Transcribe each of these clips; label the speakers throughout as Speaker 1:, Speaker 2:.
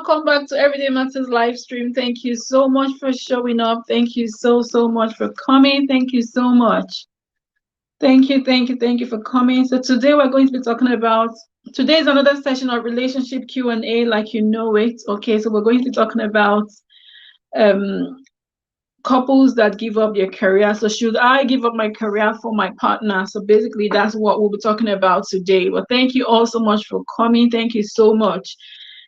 Speaker 1: welcome back to Everyday Matters live stream. Thank you so much for showing up. Thank you so much for coming. Thank you so much. Thank you for coming. So today we're going to be talking about, today is another session of relationship Q&A, like you know it. Okay, so we're going to be talking about couples that give up their career. So should I give up my career for my partner? So basically that's what we'll be talking about today. Well, thank you all so much for coming. Thank you so much.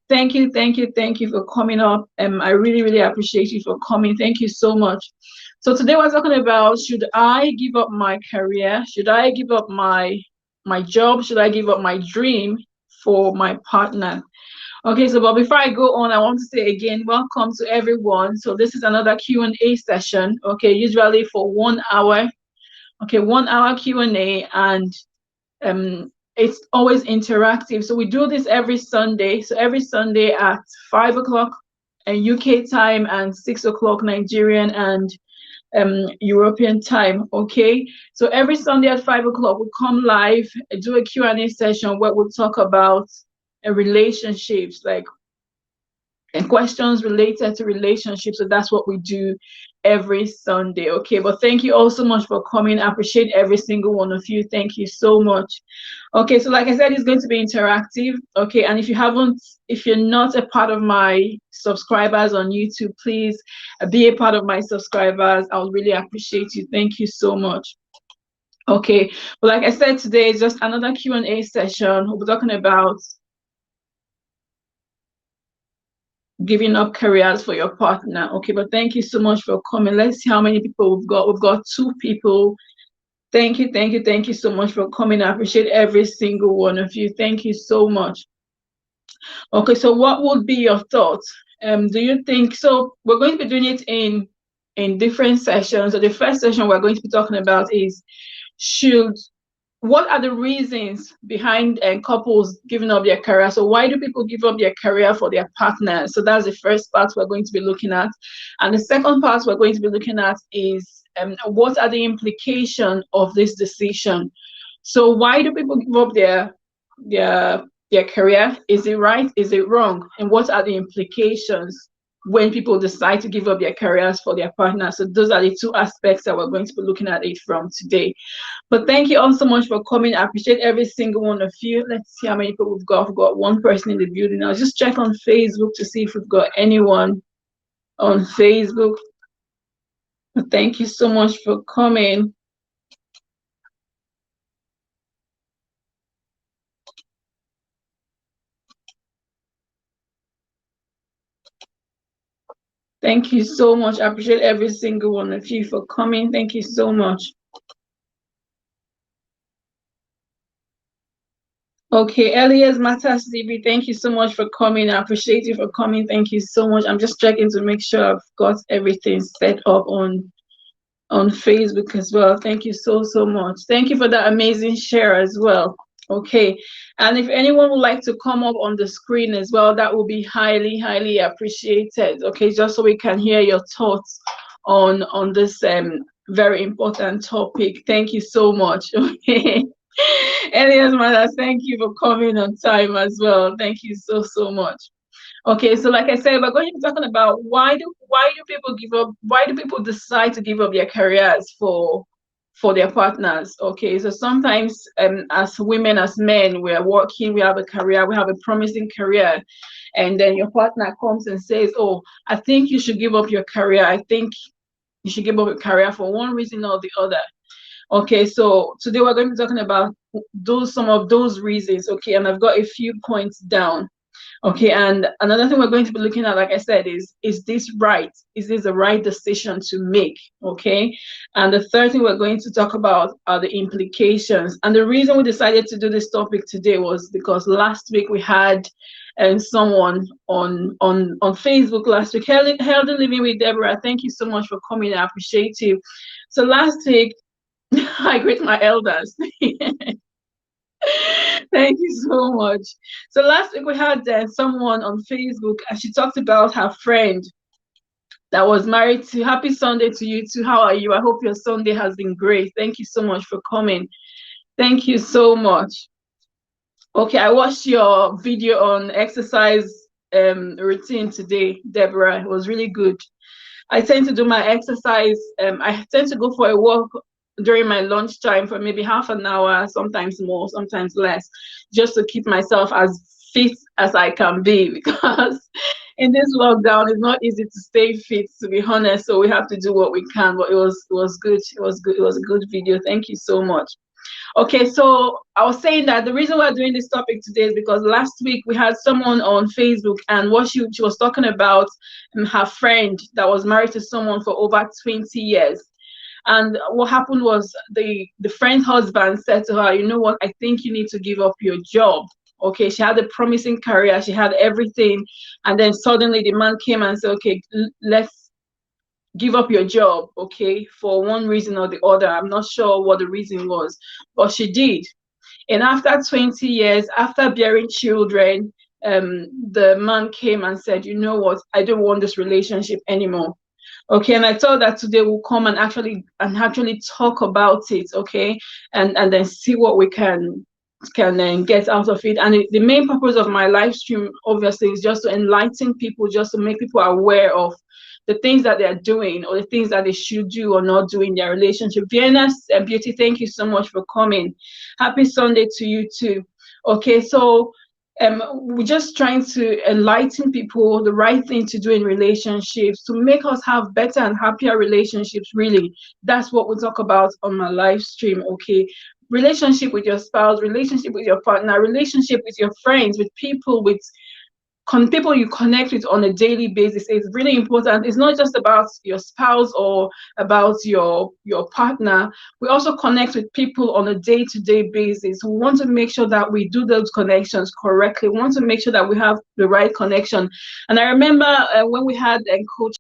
Speaker 1: Thank you for coming up. I really appreciate you for coming. Thank you so much. So today we're talking about, should I give up my career? Should I give up my job? Should I give up my dream for my partner? Okay, so but before I go on, I want to say again, welcome to everyone. So this is another Q&A session. Okay, usually for 1 hour. Okay, 1 hour Q&A, and it's always interactive. So we do this every Sunday. So every Sunday at 5 o'clock UK time and 6 o'clock Nigerian and European time. Okay, so every Sunday at 5 o'clock we come live, do a Q&A session where we'll talk about relationships, like and questions related to relationships. So that's what we do every Sunday. Okay, but thank you all so much for coming. I appreciate every single one of you. Thank you so much. Okay, so like I said, it's going to be interactive. Okay, and if you're not a part of my subscribers on YouTube, please be a part of my subscribers. I would really appreciate you. Thank you so much. Okay, but like I said, today is just another Q&A session. We'll be talking about giving up careers for your partner. Okay, but thank you so much for coming. Let's see how many people we've got. We've got 2 people. Thank you so much for coming. I appreciate every single one of you. Thank you so much. Okay, so what would be your thoughts? Do you think so? We're going to be doing it in different sessions. So the first session we're going to be talking about is, what are the reasons behind couples giving up their career? So why do people give up their career for their partner? So that's the first part we're going to be looking at. And the second part we're going to be looking at is what are the implications of this decision? So why do people give up their career? Is it right? Is it wrong? And what are the implications when people decide to give up their careers for their partner? So those are the 2 aspects that we're going to be looking at it from today. But thank you all so much for coming. I appreciate every single one of you. Let's see how many people we've got. We've got 1 person in the building. I'll just check on Facebook to see if we've got anyone on Facebook. But thank you so much for coming. Thank you so much. I appreciate every single one of you for coming. Thank you so much. Okay, Elias Matas DB, thank you so much for coming. I appreciate you for coming. Thank you so much. I'm just checking to make sure I've got everything set up on Facebook as well. Thank you so much. Thank you for that amazing share as well. Okay, and if anyone would like to come up on the screen as well, that will be highly appreciated. Okay, just so we can hear your thoughts on this very important topic. Thank you so much. Okay. Elias Matters, thank you for coming on time as well. Thank you so much. Okay, so like I said, we're going to be talking about why do people give up? Why do people decide to give up their careers for their partners? Okay, so sometimes as women, as men, we are working, we have a career, we have a promising career, and then your partner comes and says, "Oh, I think you should give up your career. I think you should give up your career for one reason or the other." Okay, so today we're going to be talking about some of those reasons. Okay, and I've got a few points down. Okay, and another thing we're going to be looking at, like I said, is this right? Is this the right decision to make? Okay, and the third thing we're going to talk about are the implications. And the reason we decided to do this topic today was because last week we had someone on Facebook last week, Healthy Living with Deborah. Thank you so much for coming. I appreciate you. So last week, I greet my elders. Thank you so much. So last week we had someone on Facebook, and she talked about her friend that was married to. Happy Sunday to you too. How are you? I hope your Sunday has been great. Thank you so much for coming. Thank you so much. Okay, I watched your video on exercise routine today, Deborah. It was really good. I tend to do my exercise. I tend to go for a walk during my lunchtime for maybe half an hour, sometimes more, sometimes less, just to keep myself as fit as I can be. Because in this lockdown, it's not easy to stay fit, to be honest. So we have to do what we can. But it was good. It was good. It was a good video. Thank you so much. Okay, so I was saying that the reason we're doing this topic today is because last week we had someone on Facebook, and what she was talking about, her friend that was married to someone for over 20 years. And what happened was the friend's husband said to her, you know what, I think you need to give up your job. Okay, she had a promising career, she had everything, and then suddenly the man came and said, okay, let's give up your job, okay, for one reason or the other. I'm not sure what the reason was, but she did. And after 20 years, after bearing children, the man came and said, you know what, I don't want this relationship anymore. Okay, and I thought that today we'll come and actually talk about it, okay, and then see what we can get out of it. And the main purpose of my live stream, obviously, is just to enlighten people, just to make people aware of the things that they're doing or the things that they should do or not do in their relationship. Vienna and Beauty, thank you so much for coming. Happy Sunday to you too. Okay, so we're just trying to enlighten people the right thing to do in relationships to make us have better and happier relationships. Really, that's what we talk about on my live stream. Okay, relationship with your spouse, relationship with your partner, relationship with your friends, with people, with people you connect with on a daily basis is really important. It's not just about your spouse or about your partner. We also connect with people on a day-to-day basis. We want to make sure that we do those connections correctly. We want to make sure that we have the right connection. And I remember when we had Coach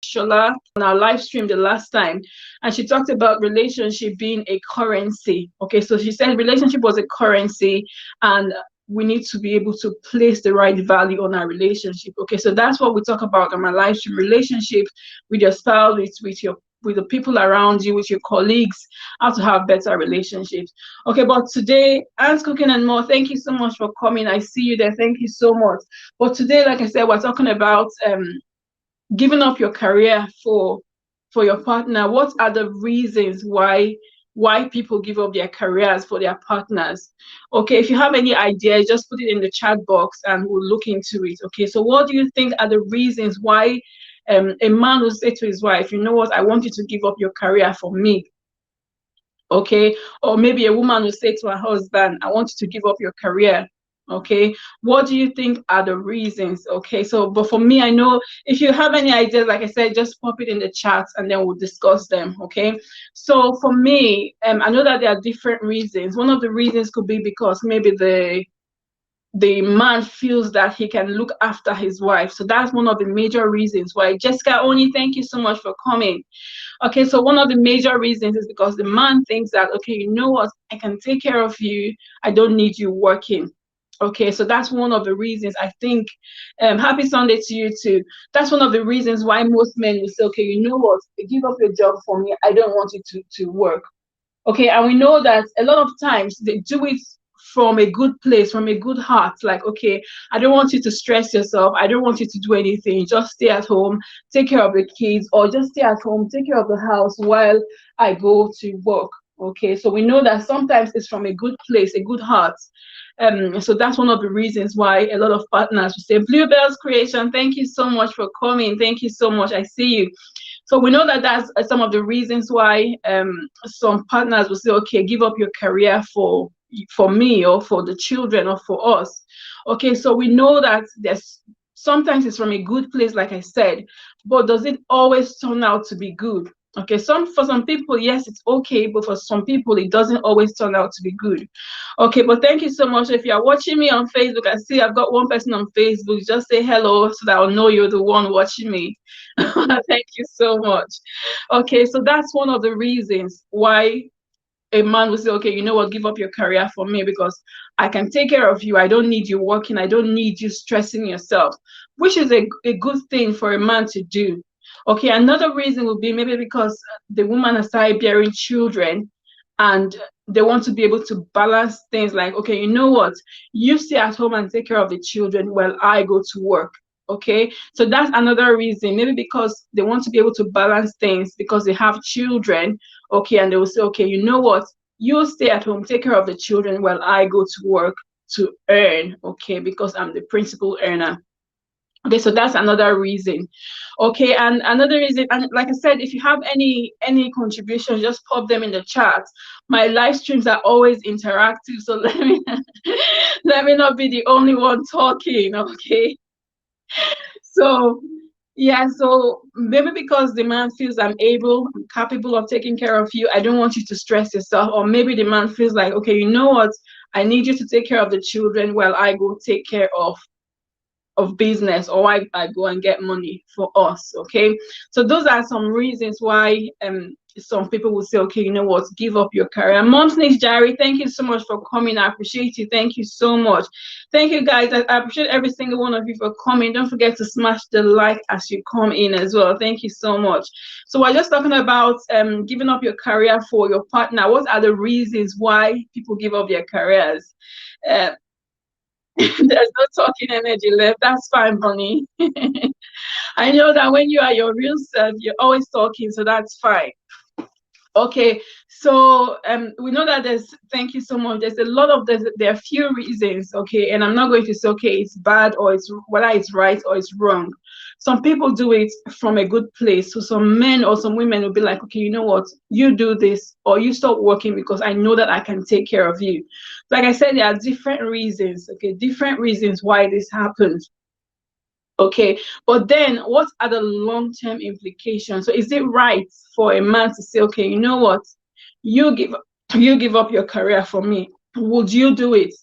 Speaker 1: Shola on our live stream the last time, and she talked about relationship being a currency. Okay, so she said relationship was a currency, and we need to be able to place the right value on our relationship. Okay, so that's what we talk about on my live stream: relationship with your spouse, with the people around you, with your colleagues, how to have better relationships. Okay, but today, Anne's Cooking and More, thank you so much for coming. I see you there. Thank you so much. But today, like I said, we're talking about giving up your career for your partner. What are the reasons why people give up their careers for their partners? Okay, if you have any ideas, just put it in the chat box and we'll look into it. Okay, so what do you think are the reasons why a man will say to his wife, you know what, I want you to give up your career for me? Okay, or maybe a woman will say to her husband, I want you to give up your career. Okay, what do you think are the reasons? Okay, so but for me, I know if you have any ideas, like I said, just pop it in the chat and then we'll discuss them. Okay, so for me, I know that there are different reasons. One of the reasons could be because maybe the man feels that he can look after his wife. So that's one of the major reasons why. Jessica Oni, thank you so much for coming. Okay, so one of the major reasons is because the man thinks that, okay, you know what, I can take care of you, I don't need you working. Okay, so that's one of the reasons I think. Happy Sunday to you too. That's one of the reasons why most men will say, okay, you know what, give up your job for me, I don't want you to work. Okay, and we know that a lot of times they do it from a good place, from a good heart. Like, okay, I don't want you to stress yourself, I don't want you to do anything, just stay at home, take care of the kids, or just stay at home, take care of the house while I go to work. Okay, so we know that sometimes it's from a good place, a good heart. So that's one of the reasons why a lot of partners will say, Bluebells Creation, thank you so much for coming, thank you so much, I see you. So we know that that's some of the reasons why some partners will say, okay, give up your career for me or for the children or for us. Okay, so we know that there's sometimes it's from a good place, like I said, but does it always turn out to be good? Okay, for some people, yes, it's okay, but for some people, it doesn't always turn out to be good. Okay, but thank you so much. If you're watching me on Facebook, I see I've got one person on Facebook. Just say hello so that I'll know you're the one watching me. Thank you so much. Okay, so that's one of the reasons why a man will say, okay, you know what, give up your career for me because I can take care of you. I don't need you working. I don't need you stressing yourself, which is a good thing for a man to do. Okay, another reason would be maybe because the woman has started bearing children and they want to be able to balance things like, okay, you know what, you stay at home and take care of the children while I go to work. Okay, so that's another reason, maybe because they want to be able to balance things because they have children. Okay, and they will say, okay, you know what, you stay at home, take care of the children while I go to work to earn. Okay, because I'm the principal earner. Okay, so that's another reason. Okay, and another reason, and like I said, if you have any contributions, just pop them in the chat. My live streams are always interactive, so let me let me not be the only one talking. Okay, so yeah, so maybe because the man feels I'm capable of taking care of you, I don't want you to stress yourself. Or maybe the man feels like, okay, you know what, I need you to take care of the children while I go take care of business, or I go and get money for us. Okay, so those are some reasons why some people will say, okay, you know what, give up your career. Mom Snakes Jari, thank you so much for coming. I appreciate you. Thank you so much. Thank you guys. I appreciate every single one of you for coming. Don't forget to smash the like as you come in as well. Thank you so much. So we're just talking about giving up your career for your partner. What are the reasons why people give up their careers? There's no talking energy left. That's fine, honey. I know that when you are your real self, you're always talking, so that's fine. Okay, so we know that thank you so much. There's a lot of there are few reasons, okay, and I'm not going to say, okay, it's bad or it's whether it's right or it's wrong. Some people do it from a good place. So some men or some women will be like, okay, you know what, you do this or you stop working because I know that I can take care of you. Like I said, there are different reasons, okay, different reasons why this happens. Okay, but then what are the long-term implications? So is it right for a man to say, okay, you know what, you give up your career for me? Would you do it?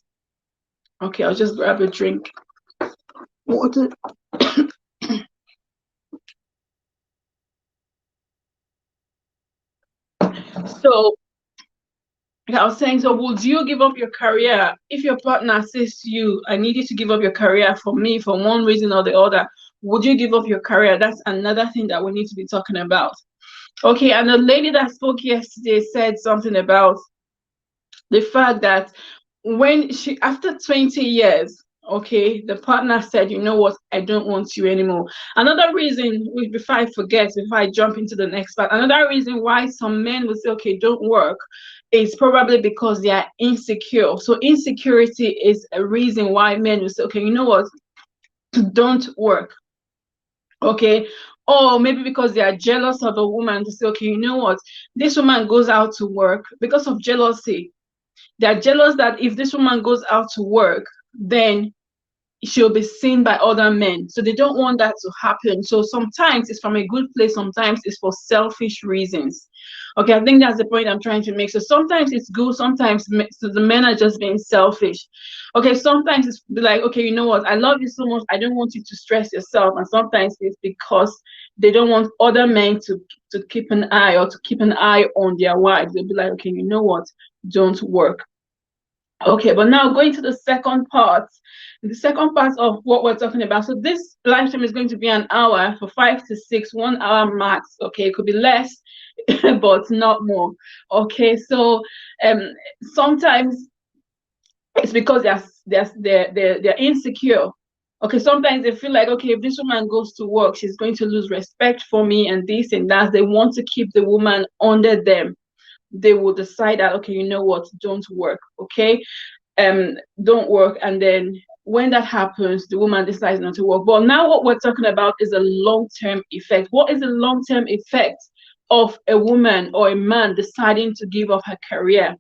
Speaker 1: Okay, I'll just grab a drink. Water. So I was saying, so would you give up your career if your partner says to you, I need you to give up your career for me for one reason or the other? Would you give up your career? That's another thing that we need to be talking about. Okay, and the lady that spoke yesterday said something about the fact that when she, after 20 years, okay, the partner said, you know what, I don't want you anymore. Another reason, before I forget, before I jump into the next part, another reason why some men will say, okay, don't work, is probably because they are insecure. So insecurity is a reason why men will say, okay, you know what, don't work. Okay, or maybe because they are jealous of a woman, to say, okay, you know what, this woman goes out to work because of jealousy. They're jealous that if this woman goes out to work, then she'll be seen by other men. So they don't want that to happen. So sometimes it's from a good place, sometimes it's for selfish reasons. Okay, I think that's the point I'm trying to make. So sometimes it's good, sometimes so the men are just being selfish. Okay, sometimes it's like, okay, you know what, I love you so much, I don't want you to stress yourself. And sometimes it's because they don't want other men to keep an eye or to keep an eye on their wives. They'll be like, okay, you know what, don't work. Okay, but now going to the second part of what we're talking about. So this live stream is going to be an hour, for 5 to 6, 1 hour max. Okay, it could be less, but not more. Okay, so sometimes it's because they're insecure. Okay, sometimes they feel like, okay, if this woman goes to work, she's going to lose respect for me and this and that. They want to keep the woman under them. They will decide that, okay, you know what, don't work. Okay, don't work. And then when that happens, the woman decides not to work. But now what we're talking about is a long-term effect. What is the long-term effect of a woman or a man deciding to give up her career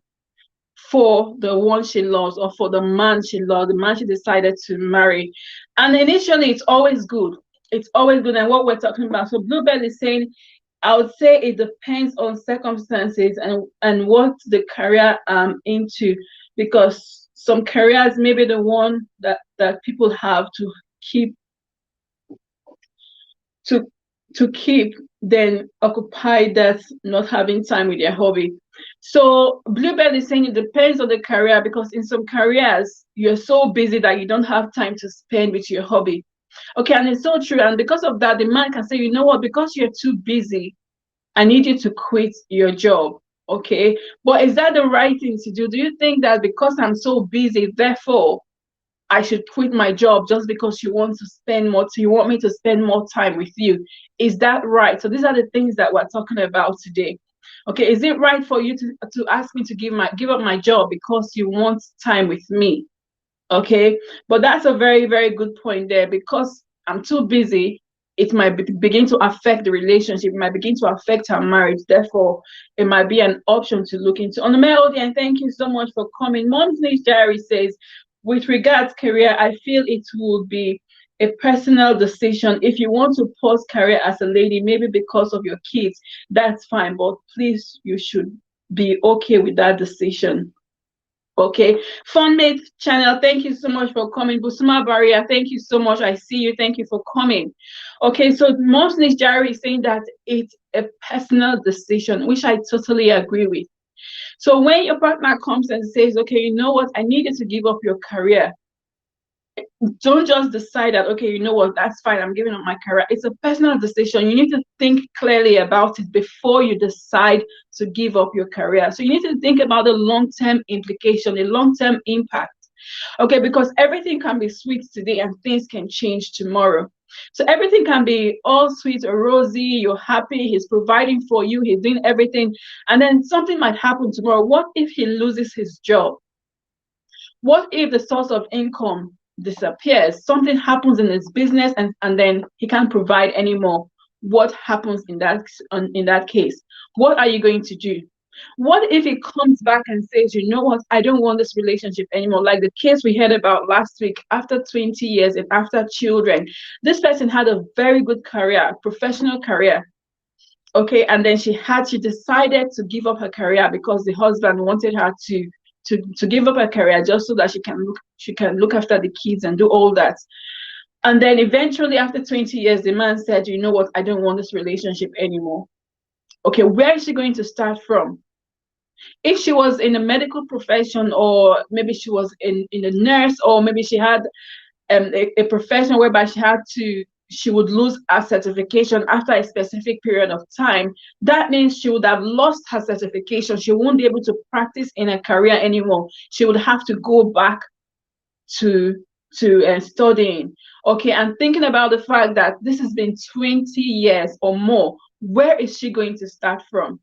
Speaker 1: for the one she loves, or for the man she loves, the man she decided to marry? And initially it's always good. It's always good. And what we're talking about, so Bluebell is saying, I would say it depends on circumstances and what the career into, because some careers may be the one that people have to keep to keep then occupied, that's not having time with their hobby. So Bluebell is saying it depends on the career, because in some careers you're so busy that you don't have time to spend with your hobby. Okay, and it's so true. And because of that, the man can say, you know what, because you're too busy, I need you to quit your job. Okay, but is that the right thing to do? Do you think that because I'm so busy, therefore I should quit my job just because you want me to spend more time with you? Is that right? So these are the things that we're talking about today. Okay, is it right for you to ask me to give up my job because you want time with me? Okay, but that's a very, very good point there, because I'm too busy. It might begin to affect the relationship, it might begin to affect our marriage. Therefore, it might be an option to look into. On the melody, and thank you so much for coming. Mom's Diary says, with regards career, I feel it will be a personal decision. If you want to pause career as a lady, maybe because of your kids, that's fine. But please, you should be okay with that decision. Okay, Funmate channel, thank you so much for coming. Busuma Barrier, thank you so much. I see you. Thank you for coming. Okay, so Momsnish Jari is saying that it's a personal decision, which I totally agree with. So when your partner comes and says, okay, you know what, I needed to give up your career, don't just decide that, okay, you know what, that's fine, I'm giving up my career. It's a personal decision. You need to think clearly about it before you decide to give up your career. So you need to think about the long-term implication, the long-term impact. Okay, because everything can be sweet today and things can change tomorrow. So everything can be all sweet or rosy, you're happy, he's providing for you, he's doing everything, and then something might happen tomorrow. What if he loses his job? What if the source of income disappears? Something happens in his business, and then he can't provide anymore. What happens in that case? What are you going to do? What if he comes back and says, you know what, I don't want this relationship anymore? Like the case we heard about last week, after 20 years and after children. This person had a very good career, professional career. Okay, and then she decided to give up her career because the husband wanted her to give up her career just so that she can look after the kids and do all that. And then eventually, after 20 years, the man said, you know what, I don't want this relationship anymore. Okay, where is she going to start from? If she was in a medical profession, or maybe she was in a nurse, or maybe she had a profession whereby she would lose her certification after a specific period of time, that means she would have lost her certification. She won't be able to practice in a career anymore. She would have to go back to studying. Okay, and thinking about the fact that this has been 20 years or more, where is she going to start from?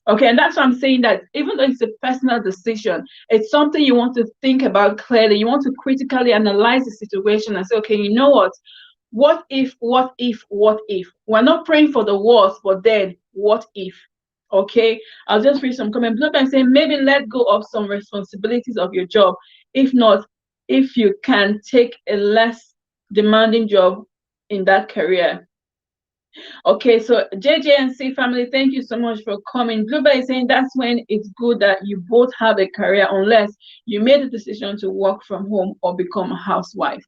Speaker 1: Okay, and that's why I'm saying that even though it's a personal decision, it's something you want to think about clearly. You want to critically analyze the situation and say, okay, you know what? What if, what if, what if? We're not praying for the worst, but then what if? Okay, I'll just read some comments. Look, I'm saying maybe let go of some responsibilities of your job. If not, if you can take a less demanding job in that career. Okay, so JJNC family, thank you so much for coming. Bluebell is saying that's when it's good that you both have a career, unless you made a decision to work from home or become a housewife.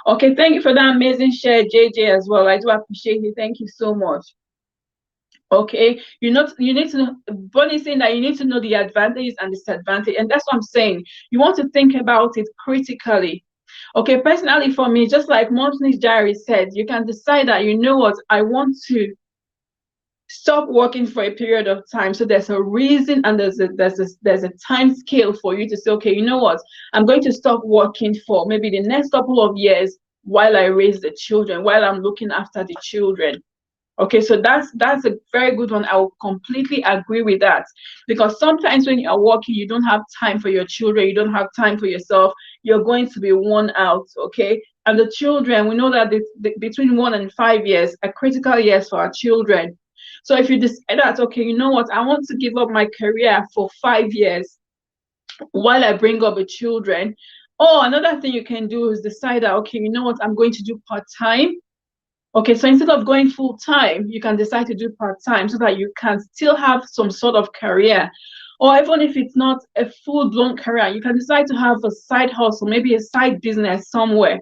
Speaker 1: Okay, thank you for that amazing share, JJ, as well. I do appreciate it. Thank you so much. Okay, you need to know, Bonnie saying that you need to know the advantages and disadvantages, and that's what I'm saying. You want to think about it critically. Okay, personally for me, just like Momsni's Diary said, you can decide that, you know what, I want to stop working for a period of time. So there's a reason, and there's a time scale for you to say, okay, you know what, I'm going to stop working for maybe the next couple of years while I raise the children, while I'm looking after the children. Okay, so that's a very good one. I will completely agree with that, because sometimes when you are working, you don't have time for your children, you don't have time for yourself, you're going to be worn out. Okay, and the children, we know that between 1 and 5 years are critical years for our children. So if you decide that, okay, you know what, I want to give up my career for 5 years while I bring up the children. Oh, another thing you can do is decide that, okay, you know what, I'm going to do part-time. Okay, so instead of going full time, you can decide to do part time so that you can still have some sort of career. Or even if it's not a full blown career, you can decide to have a side hustle, maybe a side business somewhere.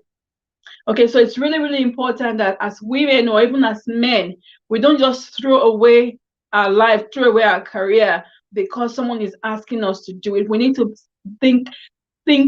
Speaker 1: Okay, so it's really, really important that as women or even as men, we don't just throw away our life, throw away our career because someone is asking us to do it. We need to think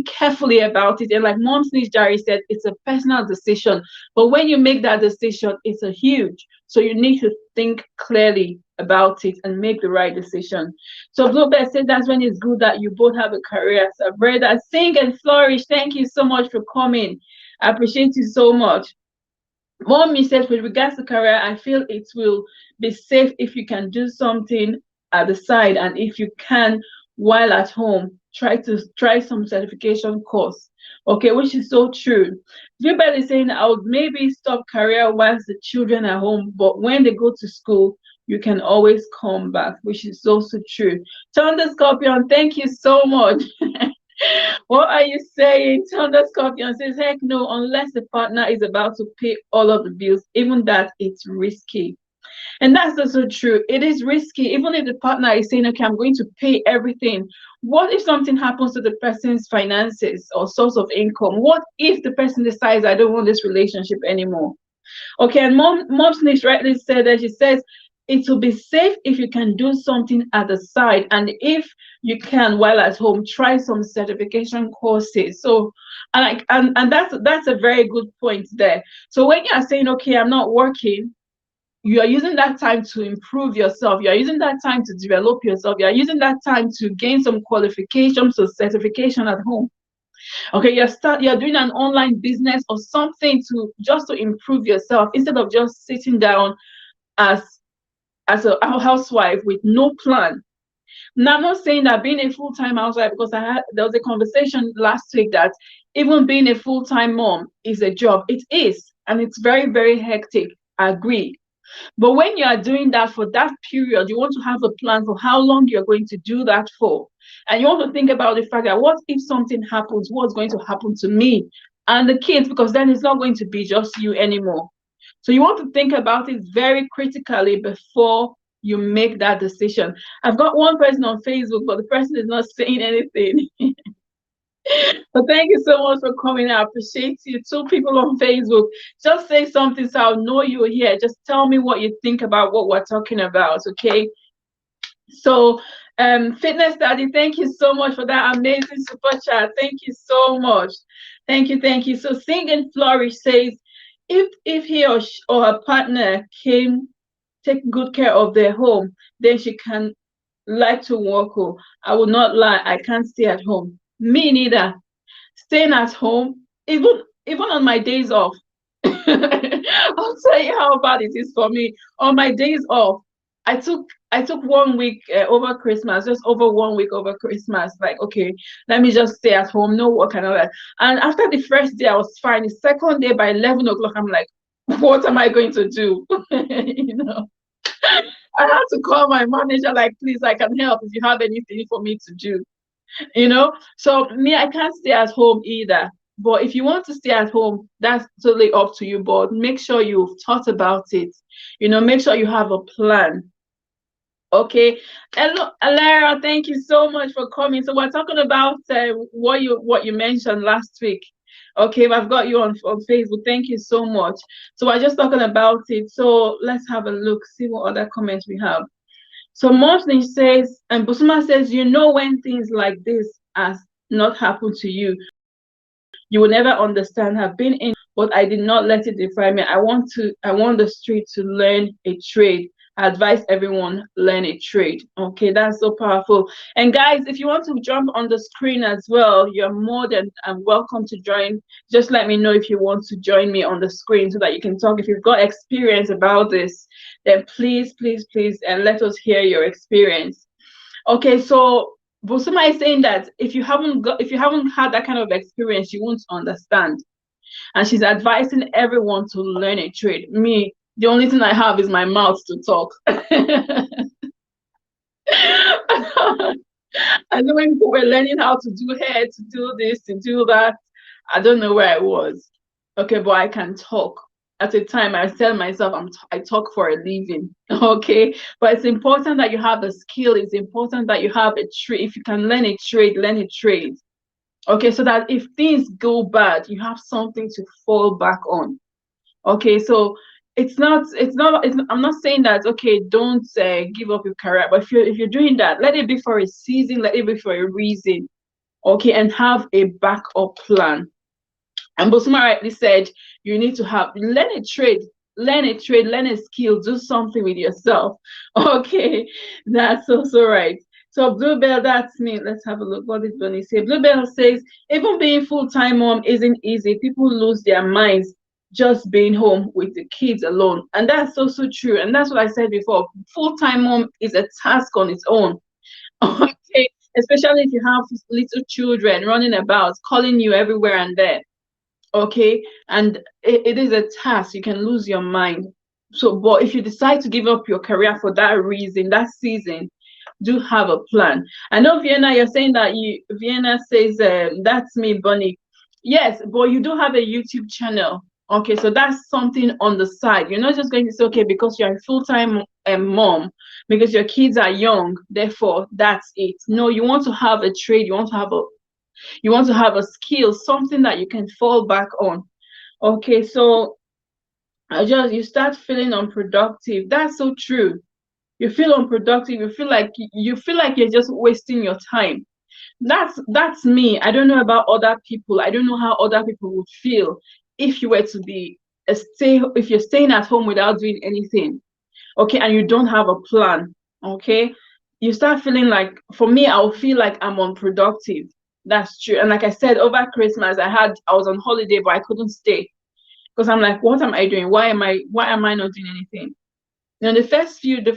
Speaker 1: carefully about it. And like Momsni's Diary said, it's a personal decision. But when you make that decision, it's a huge. So you need to think clearly about it and make the right decision. So Bluebird said that's when it's good that you both have a career. So I've read that. Sing and flourish. Thank you so much for coming. I appreciate you so much. Mommy says, with regards to career, I feel it will be safe if you can do something at the side, and if you can, while at home, try some certification course. Okay, which is so true. Everybody is saying I would maybe stop career whilst the children are home, but when they go to school, you can always come back, which is also true. Thunder Scorpion, thank you so much. What are you saying? Thunder Scorpion says, heck no, unless the partner is about to pay all of the bills, even that it's risky. And that's also true. It is risky. Even if the partner is saying, okay, I'm going to pay everything. What if something happens to the person's finances or source of income? What if the person decides, I don't want this relationship anymore? Okay, and Mom Snitch rightly said that. She says, it will be safe if you can do something at the side, and if you can while at home, try some certification courses. So and that's a very good point there. So when you are saying, okay, I'm not working, you are using that time to improve yourself, you are using that time to develop yourself, you are using that time to gain some qualifications or certification at home. Okay, you're doing an online business or something to just to improve yourself, instead of just sitting down as a housewife with no plan. Now, I'm not saying that being a full-time housewife, because there was a conversation last week that even being a full-time mom is a job. It is, and it's very, very hectic. I agree. But when you are doing that for that period, you want to have a plan for how long you're going to do that for. And you want to think about the fact that what if something happens? What's going to happen to me and the kids? Because then it's not going to be just you anymore. So you want to think about it very critically before you make that decision. I've got one person on Facebook, but the person is not saying anything. But thank you so much for coming. I appreciate you. 2 people on Facebook. Just say something so I'll know you're here. Just tell me what you think about what we're talking about, okay? So, Fitness Daddy, thank you so much for that amazing super chat. Thank you so much. Thank you, thank you. So, Sing and Flourish says, if he or her partner came take good care of their home, then she can like to work home. I will not lie, I can't stay at home. Me neither. Staying at home, even on my days off. I'll tell you how bad it is for me. On my days off, I took 1 week over Christmas, just over 1 week over Christmas. Like, okay, let me just stay at home, no work and all that. And after the first day, I was fine. The second day, by 11 o'clock, I'm like, what am I going to do? You know, I had to call my manager, like, please, I can help if you have anything for me to do. You know, so me, I can't stay at home either. But if you want to stay at home, that's totally up to you. But make sure you've thought about it. You know, make sure you have a plan. Okay, hello, Alara, thank you so much for coming. So we're talking about what you mentioned last week. Okay, I've got you on Facebook. Thank you so much. So we're just talking about it. So let's have a look, see what other comments we have. So Mosni says, and Busuma says, you know, when things like this has not happened to you, you will never understand. Have been in, but I did not let it define me. I want the street to learn a trade. I advise everyone learn a trade. Okay, that's so powerful. And guys, if you want to jump on the screen as well, you're more than welcome to join. Just let me know if you want to join me on the screen so that you can talk. If you've got experience about this, then please, please, please, and let us hear your experience. Okay, so Bosuma is saying that if you haven't had that kind of experience, you won't understand. And she's advising everyone to learn a trade. Me, the only thing I have is my mouth to talk. I know when people were learning how to do hair, to do this, to do that, I don't know where I was. Okay, but I can talk. At a time, I tell myself I talk for a living. Okay, but it's important that you have a skill. It's important that you have a trade. If you can learn a trade, learn a trade. Okay, so that if things go bad, you have something to fall back on. Okay, so I'm not saying that, okay, don't give up your career, but if you're doing that, let it be for a season, let it be for a reason. Okay, and have a backup plan. And Bosuma rightly said, you need to learn a trade. learn a trade, learn a skill, do something with yourself. Okay, that's also right. So Bluebell, that's me. Let's have a look. What did Bunny say? Bluebell says, even being full-time mom isn't easy. People lose their minds just being home with the kids alone. And that's also true. And that's what I said before. Full-time mom is a task on its own. Okay, especially if you have little children running about, calling you everywhere and there. Okay, and it is a task. You can lose your mind. So, but if you decide to give up your career for that reason, that season, do have a plan. I know Vienna, you're saying that Vienna says that's me, Bunny. Yes, but you do have a YouTube channel. Okay, so that's something on the side. You're not just going to say, okay, because you're a full-time mom, because your kids are young, therefore that's it. No, you want to have a trade, you want to have a skill, something that you can fall back on. Okay, so you start feeling unproductive. That's so true. You feel unproductive. You feel like you're just wasting your time. That's me. I don't know about other people. I don't know how other people would feel if you were to be if you're staying at home without doing anything. Okay, and you don't have a plan. Okay, you start feeling like, for me, I'll feel like I'm unproductive. That's true. And like I said, over Christmas, I was on holiday, but I couldn't stay because I'm like, what am I doing? Why am I not doing anything? You know, the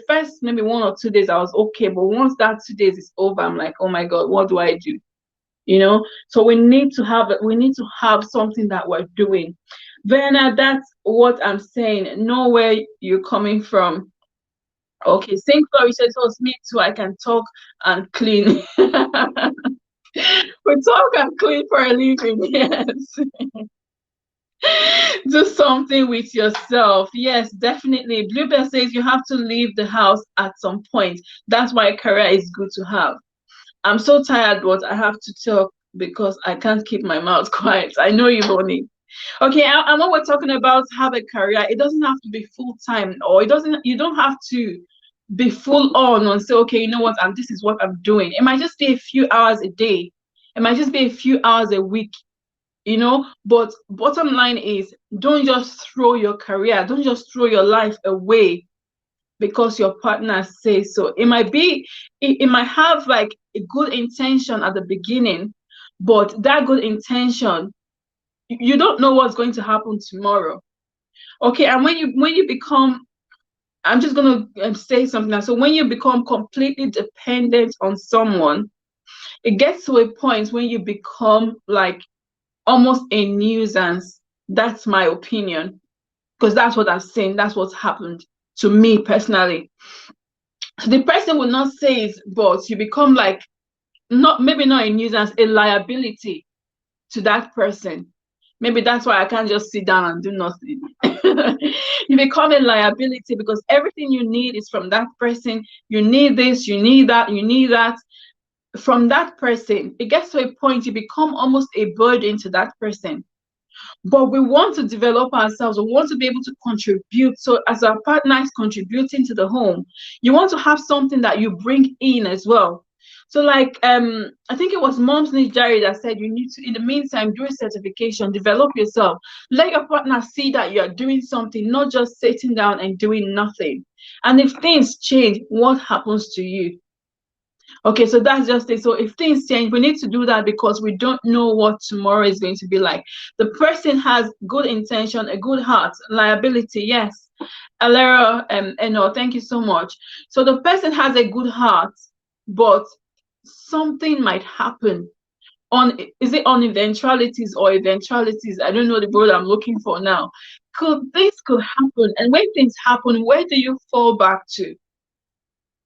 Speaker 1: first maybe 1 or 2 days, I was okay, but once that 2 days is over, I'm like, oh my God, what do I do? You know, so we need to have something that we're doing. Verna, that's what I'm saying. Know where you're coming from. Okay, St. Glory says, oh, it's me too. I can talk and clean. We talk and clean for a living, yes. Do something with yourself. Yes, definitely. Bluebell says you have to leave the house at some point. That's why career is good to have. I'm so tired, but I have to talk because I can't keep my mouth quiet. I know you, Bonnie. Okay, I know we're talking about have a career. It doesn't have to be full time, or you don't have to be full on and say, okay, you know what, and this is what I'm doing. It might just be a few hours a day. It might just be a few hours a week, but bottom line is, don't just throw your career, don't just throw your life away because your partner says so. It might have like a good intention at the beginning, but that good intention, you don't know what's going to happen tomorrow. Okay, and when you become, I'm just going to say something now. So when you become completely dependent on someone, it gets to a point when you become like almost a nuisance. That's my opinion, because that's what I've seen. That's what's happened to me personally. The person will not say it, but you become like, maybe not a nuisance, a liability to that person. Maybe that's why I can't just sit down and do nothing. You become a liability because everything you need is from that person. You need this, you need that, you need that from that person. It gets to a point you become almost a burden to that person. But we want to develop ourselves. We want to be able to contribute. So as our partner is contributing to the home, you want to have something that you bring in as well. So like I think it was Moms Need Diary that said you need to, in the meantime, do a certification, develop yourself. Let your partner see that you're doing something, not just sitting down and doing nothing. And if things change, what happens to you? Okay, so that's just it. So if things change, we need to do that because we don't know what tomorrow is going to be like. The person has good intention, a good heart, liability, yes. Alera, no, thank you so much. So the person has a good heart, but something might happen. Is it on eventualities or eventualities? I don't know the word I'm looking for now. This could happen, and when things happen, where do you fall back to?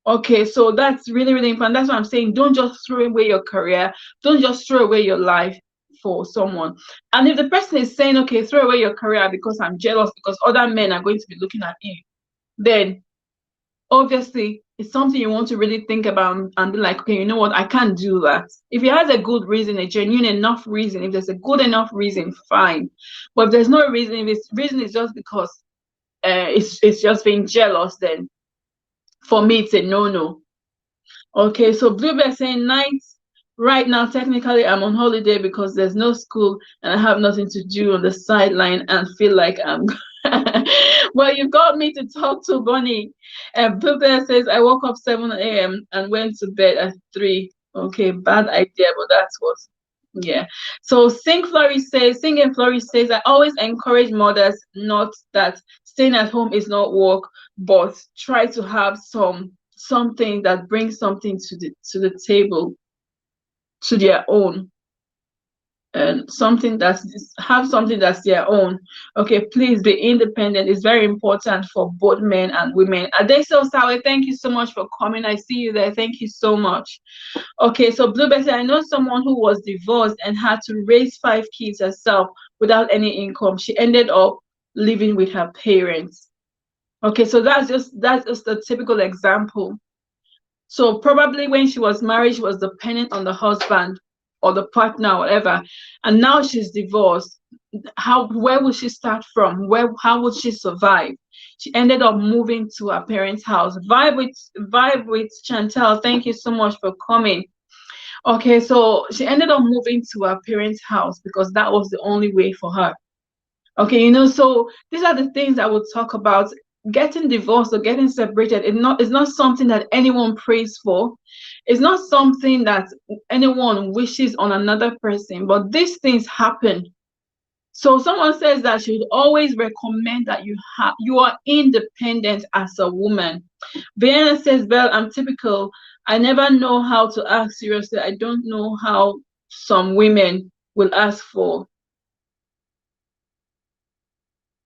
Speaker 1: Okay, so that's really, really important. That's what I'm saying. Don't just throw away your career. Don't just throw away your life for someone. And if the person is saying, okay, throw away your career because I'm jealous, because other men are going to be looking at you, then obviously it's something you want to really think about and be like, okay, you know what, I can't do that. If he has a good reason, a genuine enough reason, if there's a good enough reason, fine. But if there's no reason, if this reason is just because it's just being jealous, then for me, it's a no-no. Okay, so Bluebird saying nights. Right now, technically, I'm on holiday because there's no school and I have nothing to do on the sideline and feel like I'm Well, you got me to talk to Bonnie. Bluebell says, I woke up 7 a.m. and went to bed at 3. Okay, bad idea, but that's what. Yeah. So Singing Flurry says, I always encourage mothers not that staying at home is not work, but try to have something that brings something to the table, to their own, and have something that's their own. Okay, please be independent. It's very important for both men and women. Adeso Sawe, thank you so much for coming. I see you there. Thank you so much. Okay, so Bluebell said, I know someone who was divorced and had to raise 5 kids herself without any income. She ended up living with her parents. Okay, so that's just a typical example. So probably when she was married, she was dependent on the husband or the partner, or whatever, and now she's divorced. Where would she start from? How would she survive? She ended up moving to her parents' house. Vibe with Chantel. Thank you so much for coming. Okay, so she ended up moving to her parents' house because that was the only way for her. Okay, so these are the things I would talk about. Getting divorced or getting separated is not something that anyone prays for. It's not something that anyone wishes on another person, but these things happen. So someone says that she would always recommend that you are independent as a woman. Vienna says, well, I'm typical. I never know how to ask seriously. I don't know how some women will ask for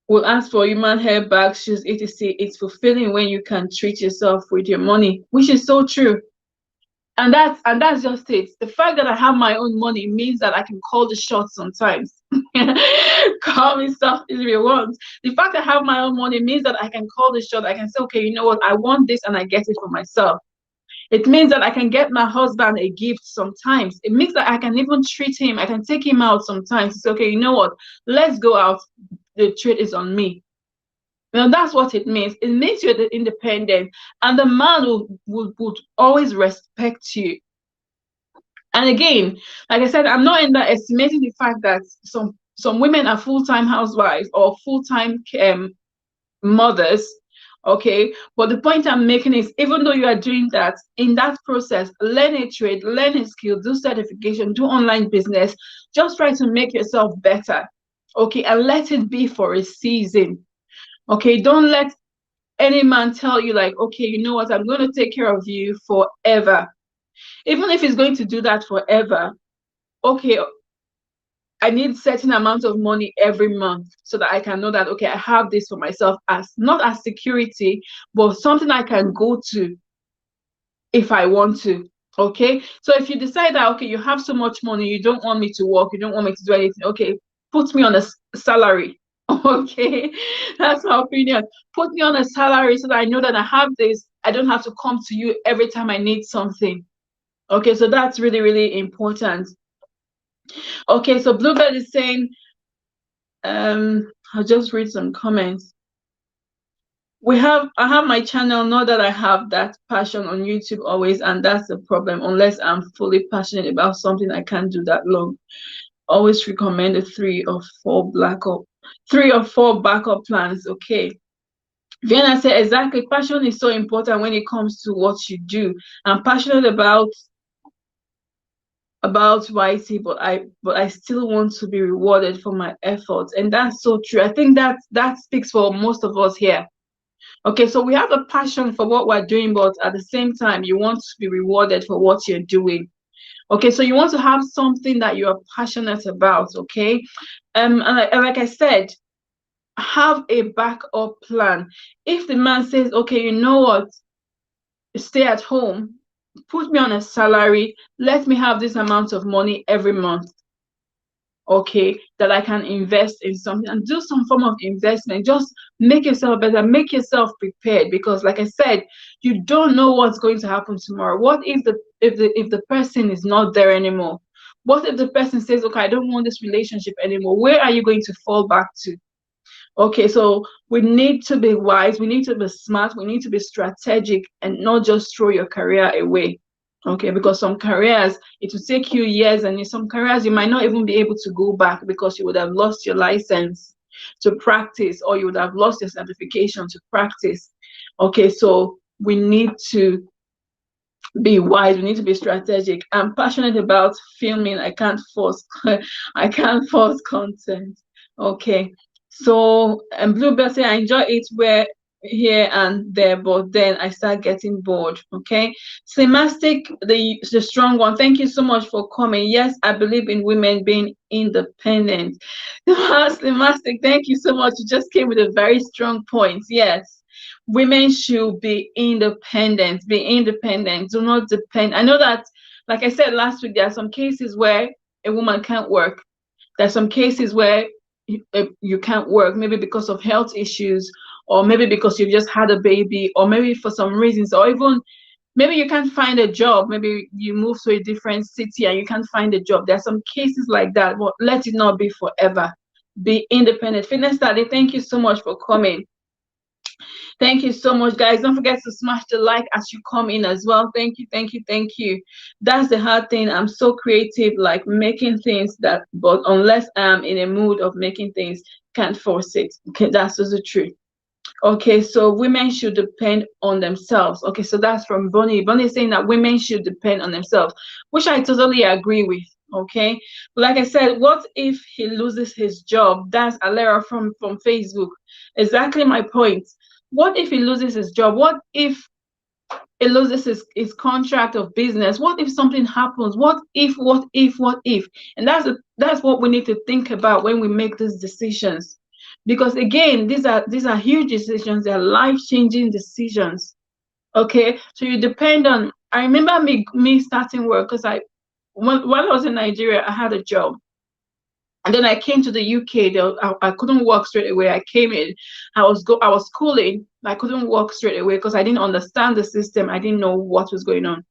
Speaker 1: human hair, bags, shoes, etc. It's fulfilling when you can treat yourself with your money, which is so true. And that's just it. The fact that I have my own money means that I can call the shots sometimes. Call me stuff if you want. The fact that I have my own money means that I can call the shot. I can say, okay, you know what, I want this, and I get it for myself. It means that I can get my husband a gift sometimes. It means that I can even treat him. I can take him out sometimes. It's okay, you know what? Let's go out. The treat is on me. That's what it means. It means you're independent, and the man would always respect you. And again, like I said, I'm not underestimating the fact that some women are full-time housewives or full-time mothers. Okay, but the point I'm making is, even though you are doing that, in that process, learn a trade, learn a skill, do certification, do online business. Just try to make yourself better. Okay, and let it be for a season. Okay, don't let any man tell you, like, okay, you know what, I'm going to take care of you forever. Even if he's going to do that forever, okay, I need certain amount of money every month so that I can know that, okay, I have this for myself, as not as security, but something I can go to if I want to. Okay, so if you decide that, okay, you have so much money, you don't want me to work, you don't want me to do anything, okay, put me on a salary. Okay, that's my opinion. Put me on a salary so that I know that I have this. I don't have to come to you every time I need something. Okay, so that's really, really important. Okay, so Bluebird is saying, I'll just read some comments. I have my channel, not that I have that passion on YouTube always, and that's the problem. Unless I'm fully passionate about something, I can't do that long. Always recommend a 3 or 4 backup plans. Okay. Vienna said, exactly, passion is so important when it comes to what you do. I'm passionate about YT, but I still want to be rewarded for my efforts. And that's so true. I think that speaks for most of us here. Okay, so we have a passion for what we're doing, but at the same time, you want to be rewarded for what you're doing. Okay, so you want to have something that you are passionate about. Okay, and like I said, have a backup plan. If the man says, okay, you know what, stay at home, put me on a salary, let me have this amount of money every month, okay, that I can invest in something, and do some form of investment. Just make yourself better, make yourself prepared, because like I said, you don't know what's going to happen tomorrow. What if the person is not there anymore? What if the person says, okay, I don't want this relationship anymore? Where are you going to fall back to? Okay, so we need to be wise, we need to be smart, we need to be strategic, and not just throw your career away. Okay, because some careers, it will take you years, and in some careers you might not even be able to go back because you would have lost your license. to practice, or you would have lost your certification to practice. Okay, so we need to be wise, we need to be strategic. I'm passionate about filming. I can't force I can't force content. Okay, so and Bluebell say I enjoy it where here and there, but then I start getting bored. Okay, Slimastic, the strong one, thank you so much for coming. Yes, I believe in women being independent. Slimastic, thank you so much. You just came with a very strong point. Yes, women should be independent. Be independent. Do not depend. I know that, like I said last week, there are some cases where a woman can't work. There's some cases where you can't work, maybe because of health issues, or maybe because you've just had a baby, or maybe for some reasons, or even maybe you can't find a job. Maybe you move to a different city and you can't find a job. There are some cases like that, but let it not be forever. Be independent. Fitness Study, thank you so much for coming. Thank you so much, guys. Don't forget to smash the like as you come in as well. Thank you, thank you, thank you. That's the hard thing. I'm so creative, like making things that, but unless I'm in a mood of making things, can't force it. Okay, that's also true. Okay, so women should depend on themselves. Okay, so that's from Bonnie. Bonnie saying that women should depend on themselves, which I totally agree with. Okay, but like I said, what if he loses his job? That's Alera from Facebook. Exactly my point. What if he loses his job? What if he loses his contract of business? What if something happens? What if, what if, what if? And that's what we need to think about when we make these decisions. Because again, these are huge decisions, they're life-changing decisions. Okay, so you depend on, I remember me starting work, because while I was in Nigeria, I had a job. And then I came to the UK. I couldn't work straight away. I came in, I was schooling. I couldn't work straight away because I didn't understand the system. I didn't know what was going on.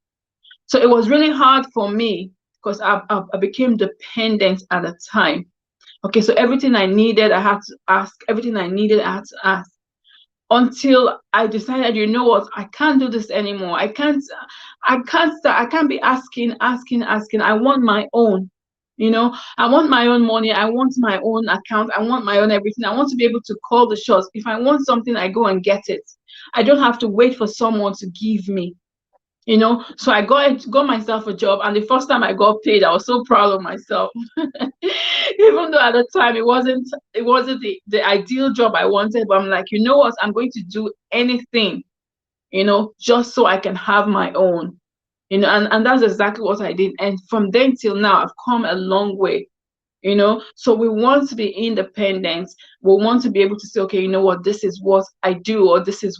Speaker 1: So it was really hard for me because I became dependent at the time. Okay, so everything I needed, I had to ask. Everything I needed, I had to ask. Until I decided, you know what, I can't do this anymore. I can't be asking. I want my own. I want my own money. I want my own account. I want my own everything. I want to be able to call the shots. If I want something, I go and get it. I don't have to wait for someone to give me. So I got myself a job, and the first time I got paid, I was so proud of myself. Even though at the time it wasn't the ideal job I wanted, but I'm like, you know what, I'm going to do anything, just so I can have my own. And that's exactly what I did. And from then till now, I've come a long way. So we want to be independent. We want to be able to say, okay, you know what, this is what I do, or this is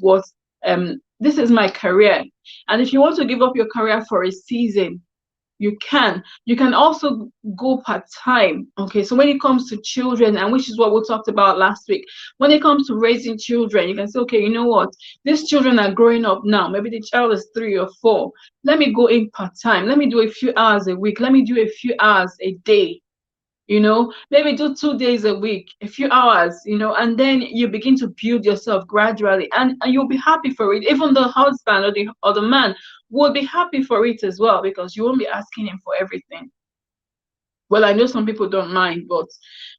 Speaker 1: my career. And if you want to give up your career for a season, you can also go part-time. Okay, so when it comes to children, and which is what we talked about last week, when it comes to raising children, you can say, okay, you know what, these children are growing up now. Maybe the child is 3 or 4. Let me go in part-time. Let me do a few hours a week. Let me do a few hours a day. Maybe do 2 days a week, a few hours, and then you begin to build yourself gradually, and you'll be happy for it. Even the husband or the man will be happy for it as well, because you won't be asking him for everything. Well, I know some people don't mind, but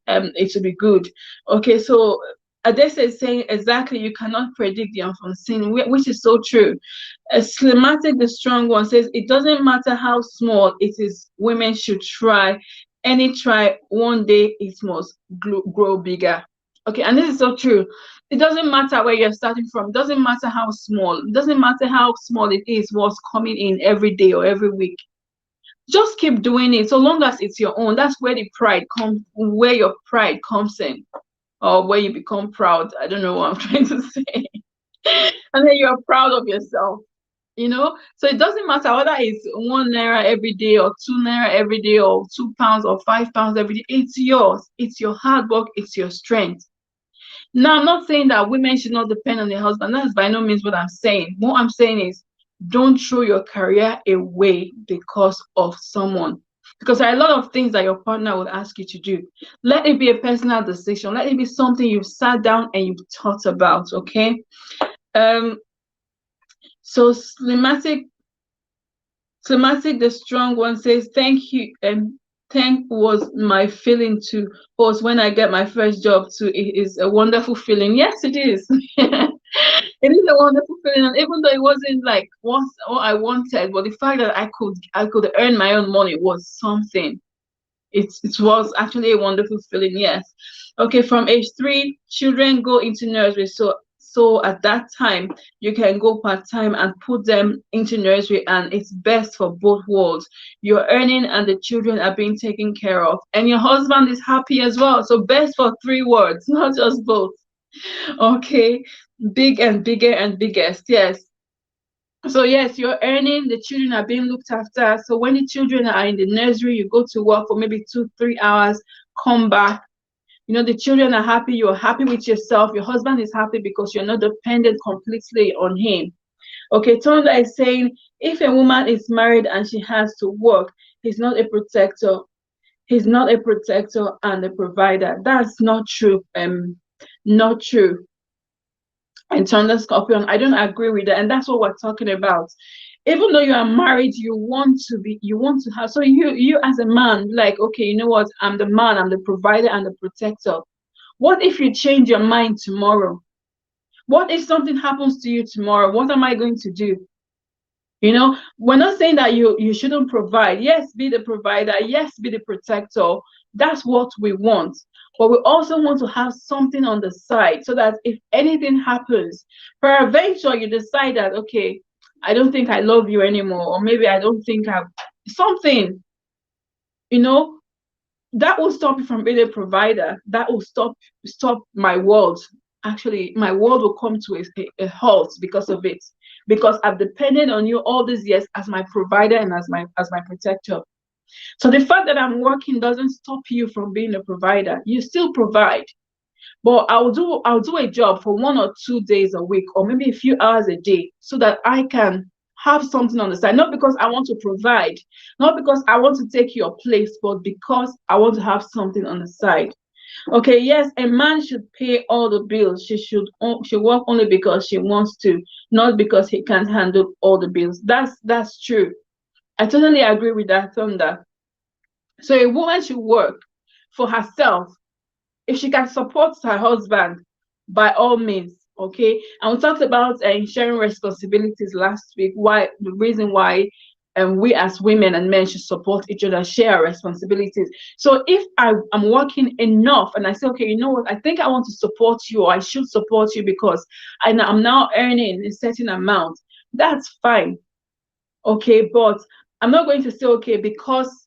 Speaker 1: it should be good. Okay, so Adessa is saying exactly, you cannot predict the unforeseen, which is so true. Slimatic, the strong one, says it doesn't matter how small it is, women should try. Any try, one day it must grow bigger. Okay, and this is so true. It doesn't matter where you're starting from. It doesn't matter how small. It doesn't matter how small it is, what's coming in every day or every week. Just keep doing it, so long as it's your own. That's where where your pride comes in, or where you become proud. I don't know what I'm trying to say. And then you're proud of yourself. So it doesn't matter whether it's 1 naira every day, or 2 naira every day, or £2 or £5 every day. It's yours. It's your hard work. It's your strength. Now, I'm not saying that women should not depend on their husband. That's by no means what I'm saying. What I'm saying is, don't throw your career away because of someone. Because there are a lot of things that your partner will ask you to do. Let it be a personal decision. Let it be something you've sat down and you've thought about. Okay. So Slimatic, the strong one, says thank you. think was my feeling too, was when I get my first job too. It is a wonderful feeling. Yes, it is. It is a wonderful feeling, and even though it wasn't like what I wanted, but the fact that I could earn my own money was something. It was actually a wonderful feeling. Yes. Okay, from age 3, children go into nursery. So at that time you can go part-time and put them into nursery, and it's best for both worlds. You're earning and the children are being taken care of, and your husband is happy as well. So best for three words, not just both. Okay, big and bigger and biggest. Yes. So yes, you're earning, the children are being looked after. So when the children are in the nursery, you go to work for maybe 2, 3 hours, come back. The children are happy, you're happy with yourself, your husband is happy because you're not dependent completely on him. Okay, Tonda is saying if a woman is married and she has to work, he's not a protector. He's not a protector and a provider. That's not true. Not true. And Thunder Scorpion, I don't agree with that, and that's what we're talking about. Even though you are married, you want to have, so you as a man, like, okay, you know what, I'm the man, I'm the provider and the protector. What if you change your mind tomorrow? What if something happens to you tomorrow? What am I going to do? We're not saying that you shouldn't provide. Yes, be the provider. Yes, be the protector. That's what we want. But we also want to have something on the side so that if anything happens, peradventure you decide that, okay, I don't think I love you anymore, or maybe I don't think I something, you know, that will stop you from being a provider. That will stop my world. Actually, my world will come to a halt because of it. Because I've depended on you all these years as my provider and as my protector. So the fact that I'm working doesn't stop you from being a provider. You still provide. But I'll do a job for 1 or 2 days a week, or maybe a few hours a day, so that I can have something on the side. Not because I want to provide, not because I want to take your place, but because I want to have something on the side. Okay, yes, a man should pay all the bills. She work only because she wants to, not because he can't handle all the bills. That's true. I totally agree with that, Thunder. So a woman should work for herself. If she can support her husband, by all means. Okay, and we talked about sharing responsibilities last week. Why the reason why we as women and men should support each other, share our responsibilities. So if I'm working enough and I say, okay, you know what, I think I want to support you, or I should support you because I'm now earning a certain amount, that's fine. Okay, but I'm not going to say, okay, because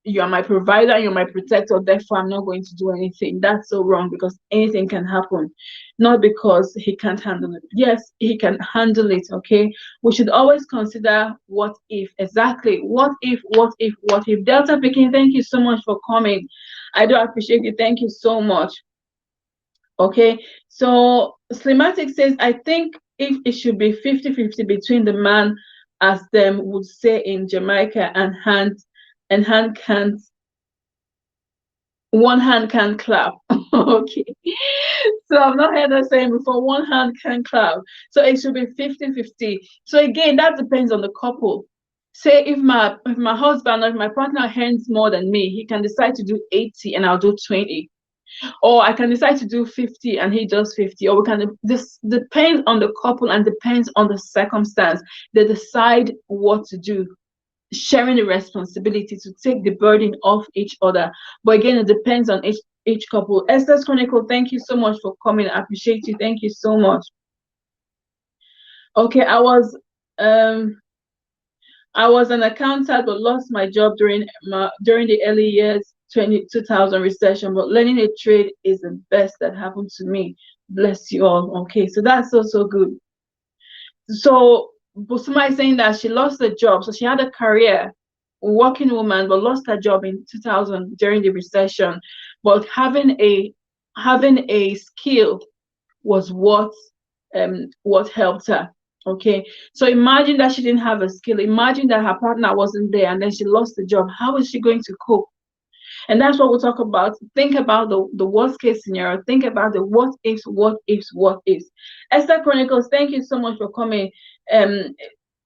Speaker 1: you are my provider, you're my protector, therefore I'm not going to do anything. That's so wrong, because anything can happen. Not because he can't handle it. Yes, he can handle it. Okay, we should always consider what if. Exactly, what if, what if, what if. Delta Peking, thank you so much for coming. I do appreciate you. Thank you so much. Okay, so Slimatic says, I think if it should be 50-50 between the man, as them would say in Jamaica, and hand can't, one hand can clap. Okay, so I've not heard that saying before, one hand can clap. So it should be 50-50. So again, that depends on the couple. Say if my husband or if my partner earns more than me, he can decide to do 80 and I'll do 20. Or I can decide to do 50 and he does 50. Or we can, this depends on the couple and depends on the circumstance. They decide what to do, sharing the responsibility to take the burden off each other. But again, it depends on each couple. Esther's Chronicle, thank you so much for coming. I appreciate you. Thank you so much. Okay, I was an accountant but lost my job during the early years 2000 recession, but learning a trade is the best that happened to me. Bless you all. Okay, so that's also good. So Busuma is saying that she lost her job. So she had a career, working woman, but lost her job in 2000 during the recession. But having a skill was what helped her. Okay, so imagine that she didn't have a skill. Imagine that her partner wasn't there and then she lost the job. How is she going to cope? And that's what we'll talk about. Think about the worst case scenario. Think about the what ifs, what ifs, what ifs. Esther Chronicles, thank you so much for coming.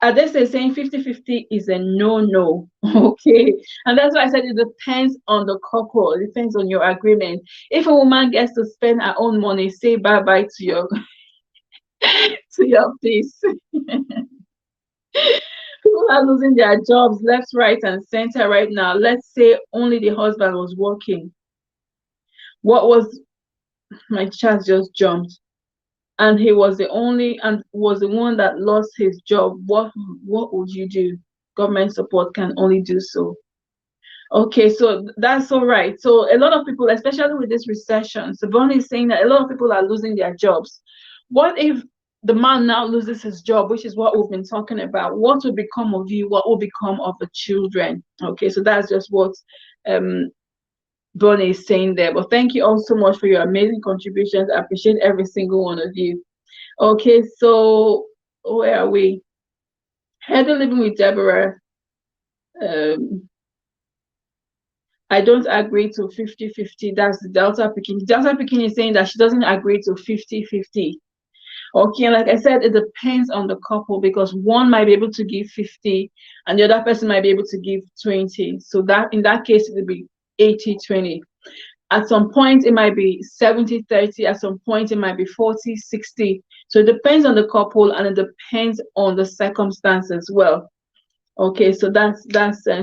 Speaker 1: Adese is saying 50-50 is a no-no. Okay. And that's why I said it depends on the couple. It depends on your agreement. If a woman gets to spend her own money, say bye-bye to your to your peace. People are losing their jobs left, right, and center right now. Let's say only the husband was working. What was my chat just jumped? And he was the only and was the one that lost his job. What would you do? Government support can only do so. Okay, so that's all right. So a lot of people, especially with this recession, Savon is saying that a lot of people are losing their jobs. What if the man now loses his job, which is what we've been talking about? What will become of you? What will become of the children? Okay, so that's just what um Bonnie is saying there. But thank you all so much for your amazing contributions. I appreciate every single one of you. Okay, so where are we? Heather living with Deborah. Um, I don't agree to 50-50. That's the Delta Pekin. Delta Pekin is saying that she doesn't agree to 50-50. Okay, and like I said, it depends on the couple because one might be able to give 50 and the other person might be able to give 20. So that in that case, it would be 80-20. At some point, it might be 70-30. At some point, it might be 40-60. So it depends on the couple and it depends on the circumstance as well. Okay, so that's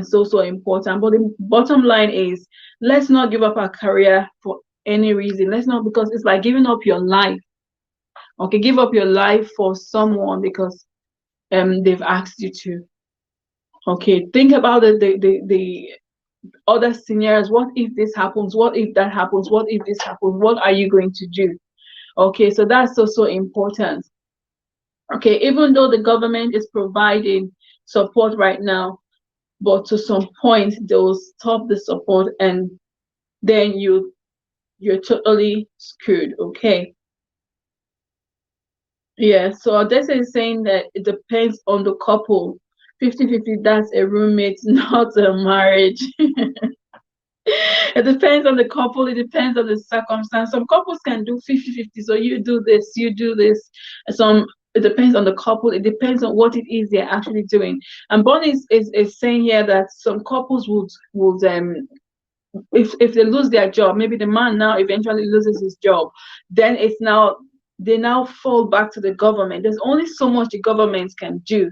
Speaker 1: so important. But the bottom line is, let's not give up our career for any reason. Let's not, because it's like giving up your life. Okay, give up your life for someone because they've asked you to. Okay, think about the other scenarios. What if this happens? What if that happens? What if this happens? What are you going to do? Okay, so that's also important. Okay, even though the government is providing support right now, but to some point they'll stop the support and then you're totally screwed. Okay. Yeah, so Odessa is saying that it depends on the couple. 50-50, that's a roommate, not a marriage. It depends on the couple, it depends on the circumstance. Some couples can do 50-50, so you do this, you do this. Some it depends on the couple, it depends on what it is they're actually doing. And Bonnie is saying here that some couples would if they lose their job, maybe the man now eventually loses his job, then it's now they now fall back to the government. There's only so much the government can do.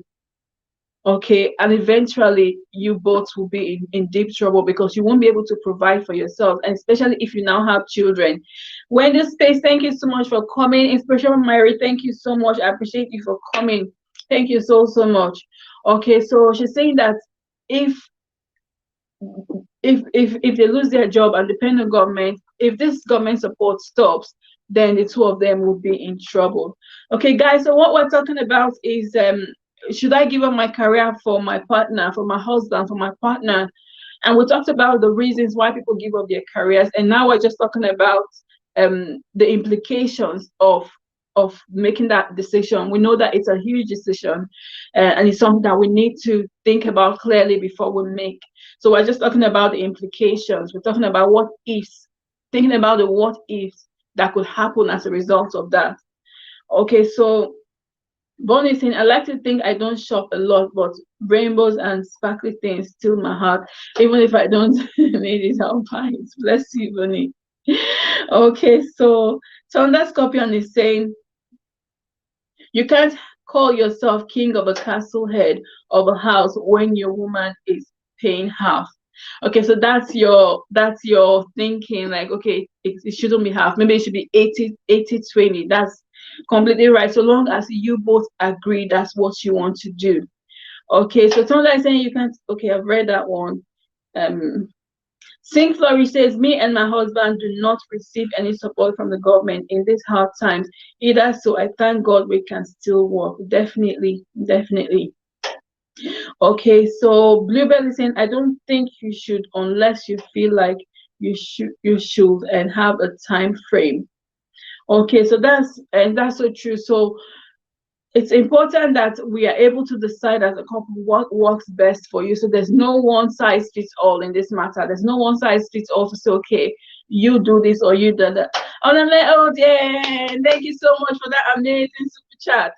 Speaker 1: Okay, and eventually you both will be in deep trouble because you won't be able to provide for yourself, and especially if you now have children. Wendy Space, thank you so much for coming. Inspiration Mary, thank you so much. I appreciate you for coming. Thank you so much. Okay, so she's saying that if if they lose their job and depend on government, if this government support stops, then the two of them will be in trouble. Okay, guys, so what we're talking about is should I give up my career for my partner, for my husband, for my partner? And we talked about the reasons why people give up their careers, and now we're just talking about the implications of making that decision. We know that it's a huge decision, and it's something that we need to think about clearly before we make. So we're just talking about the implications. We're talking about what ifs, thinking about the what ifs that could happen as a result of that. Okay, so Bonnie saying, I like to think I don't shop a lot, but rainbows and sparkly things still my heart. Even if I don't need it, I'll buy it. Bless you, Bonnie. Okay, so Thunder Scorpion is saying, you can't call yourself king of a castle, head of a house when your woman is paying half. Okay, so that's your thinking, like, okay, it shouldn't be half. Maybe it should be 80-20. That's completely right. So long as you both agree that's what you want to do. Okay, so Tonda is saying you can't. Okay, I've read that one. Sing Flourish says, me and my husband do not receive any support from the government in these hard times either. So I thank God we can still work. Definitely, definitely. Okay, so Bluebell is saying, I don't think you should unless you feel like you should and have a time frame. Okay, so that's so true. So it's important that we are able to decide as a couple what works best for you. So there's no one size fits all in this matter. There's no one size fits all to say, okay, you do this or you do that. And I'm like, oh yeah, thank you so much for that amazing super chat.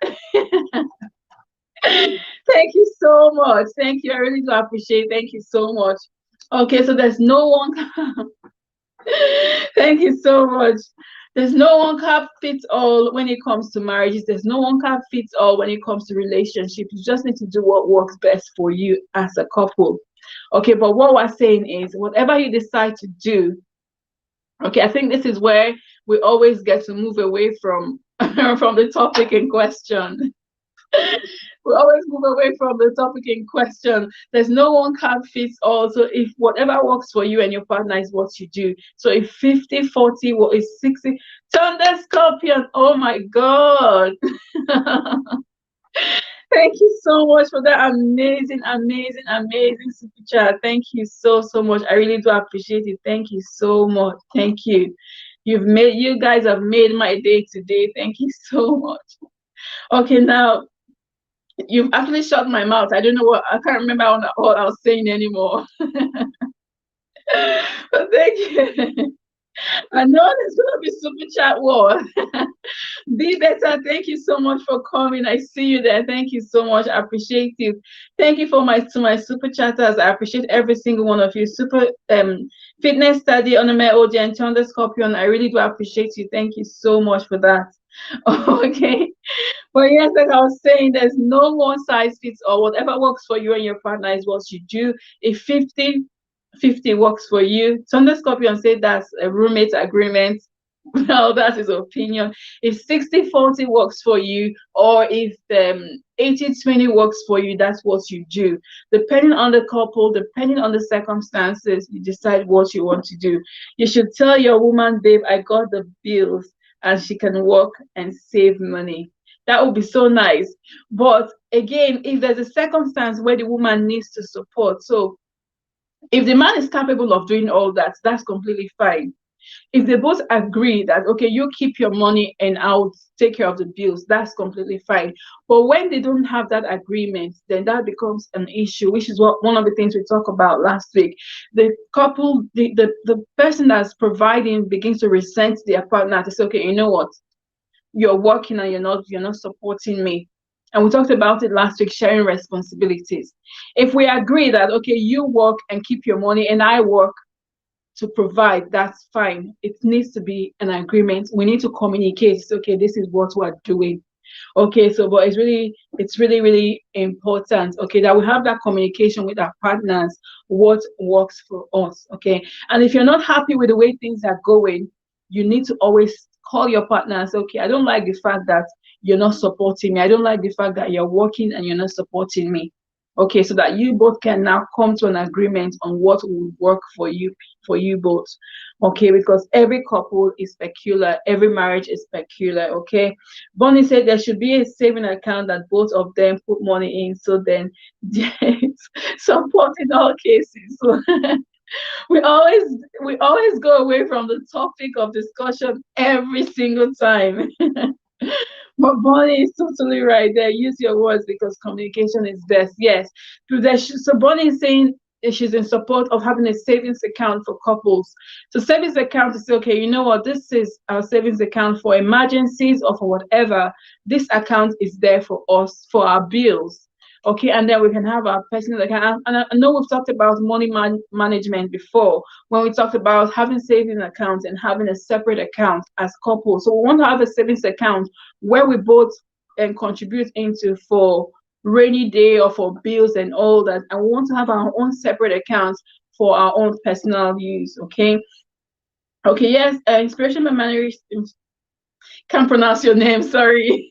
Speaker 1: Thank you so much. Thank you. I really do appreciate. Thank you so much. Okay, so there's no one. Thank you so much. There's no one cap fits all when it comes to marriages. There's no one cap fits all when it comes to relationships. You just need to do what works best for you as a couple. Okay, but what we're saying is whatever you decide to do, okay, I think this is where we always get to move away from from the topic in question. We always move away from the topic in question. There's no one can fit all. So if whatever works for you and your partner is what you do. So if 50-40, what is 60? Turn the scorpion. Oh my God. Thank you so much for that amazing, amazing, amazing super chat. Thank you so, so much. I really do appreciate it. Thank you so much. Thank you. You guys have made my day today. Thank you so much. Okay, now you've actually shut my mouth. I don't know what, I can't remember what I was saying anymore. But thank you. I know there's gonna be super chat war. Be better. Thank you so much for coming. I see you there. Thank you so much. I appreciate you. Thank you for my super chatters. I appreciate every single one of you. Super fitness study on my audience on the scorpion. I really do appreciate you. Thank you so much for that. Okay. But yes, like I was saying, there's no one size fits all. Whatever works for you and your partner is what you do. If 50-50 works for you, Thunder Scorpion said that's a roommate agreement. Well, that's his opinion. If 60-40 works for you, or if 80-20 works for you, that's what you do. Depending on the couple, depending on the circumstances, you decide what you want to do. You should tell your woman, babe, I got the bills, and she can work and save money. That would be so nice. But again, if there's a circumstance where the woman needs to support, so if the man is capable of doing all that, that's completely fine. If they both agree that, okay, you keep your money and I'll take care of the bills, that's completely fine. But when they don't have that agreement, then that becomes an issue, which is what one of the things we talked about last week. The couple, the person that's providing begins to resent their partner to say, okay, you know what? You're working and you're not supporting me. And we talked about it last week, sharing responsibilities. If we agree that, okay, you work and keep your money and I work to provide, that's fine. It needs to be an agreement. We need to communicate. Okay, this is what we're doing. Okay, so but it's really important, okay, that we have that communication with our partners, what works for us. Okay, and if you're not happy with the way things are going, you need to always call your partner and say, okay, I don't like the fact that you're not supporting me. I don't like the fact that you're working and you're not supporting me. Okay, so that you both can now come to an agreement on what will work for you both. Okay, because every couple is peculiar, every marriage is peculiar. Okay, Bonnie said there should be a saving account that both of them put money in, so then support in all cases. So we always go away from the topic of discussion every single time. But Bonnie is totally right there. Use your words because communication is best. Yes. So Bonnie is saying she's in support of having a savings account for couples. So savings account is okay, you know what, this is our savings account for emergencies or for whatever. This account is there for us, for our bills. Okay, and then we can have our personal account. And I know we've talked about money management before when we talked about having savings accounts and having a separate account as couples. So we want to have a savings account where we both contribute into for rainy day or for bills and all that. And we want to have our own separate accounts for our own personal use. Okay. Okay. Yes. Inspiration by Mary. Can't pronounce your name, sorry.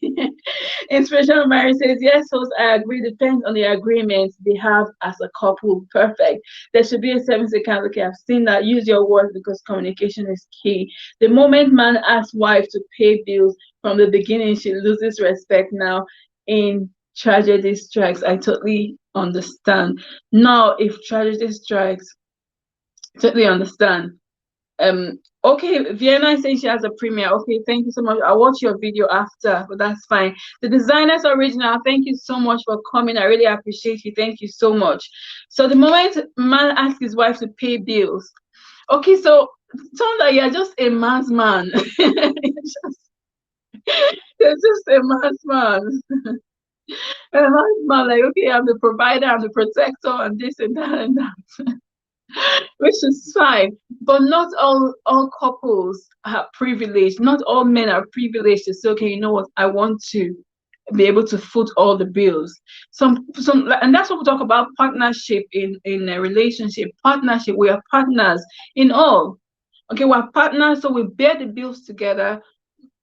Speaker 1: Inspirational Mary says, yes, host, I agree. Depends on the agreement they have as a couple. Perfect. There should be a savings account. Okay, I've seen that. Use your words because communication is key. The moment man asks wife to pay bills from the beginning, she loses respect now in tragedy strikes. I totally understand. Now, if tragedy strikes, totally understand. Okay, Vienna is saying she has a premiere. Okay, thank you so much. I'll watch your video after, but that's fine. The Designers Original, thank you so much for coming. I really appreciate you. Thank you so much. So the moment man asks his wife to pay bills, okay, so Tonda, you're just a man's man. You're just a man's man. And my husband, like, okay, I'm the provider, I'm the protector, and this and that and that. Which is fine. But not all couples are privileged. Not all men are privileged to say, okay, you know what, I want to be able to foot all the bills. Some, and that's what we talk about partnership in a relationship. Partnership, we are partners in all. Okay, we're partners, so we bear the bills together.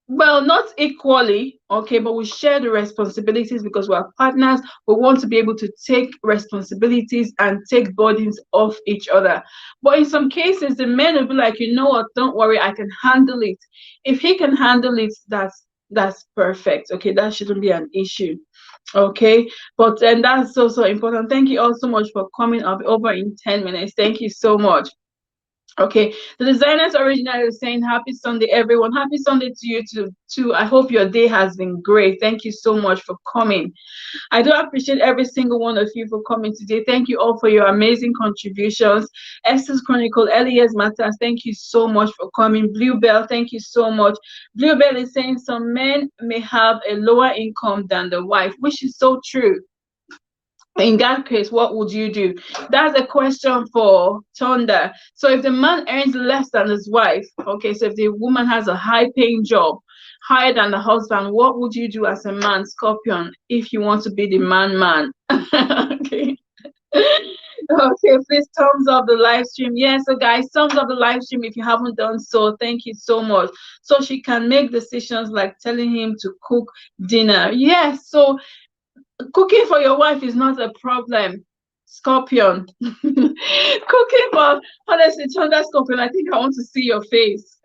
Speaker 1: Well, not equally, okay, but we share the responsibilities because we're partners. We want to be able to take responsibilities and take burdens off each other. But in some cases, the men will be like, you know what, don't worry, I can handle it. If he can handle it, that's perfect. Okay, that shouldn't be an issue. Okay, but then that's also important. Thank you all so much for coming up over in 10 minutes. Thank you so much. Okay, the designers originally was saying happy Sunday, everyone. Happy Sunday to you too. I hope your day has been great. Thank you so much for coming. I do appreciate every single one of you for coming today. Thank you all for your amazing contributions. Esther's Chronicle, Elias Matters, thank you so much for coming. Bluebell, thank you so much. Bluebell is saying some men may have a lower income than the wife, which is so true. In that case, what would you do? That's a question for Thunder. So if the man earns less than his wife, okay, so if the woman has a high paying job, higher than the husband, what would you do as a man, Scorpion, if you want to be the man? Okay. Okay, please thumbs up the live stream. Yeah, so guys, thumbs up the live stream if you haven't done so. Thank you so much. So she can make decisions like telling him to cook dinner. Yes, so cooking for your wife is not a problem, Scorpion. Cooking for, honestly, Thunder Scorpion, I think I want to see your face.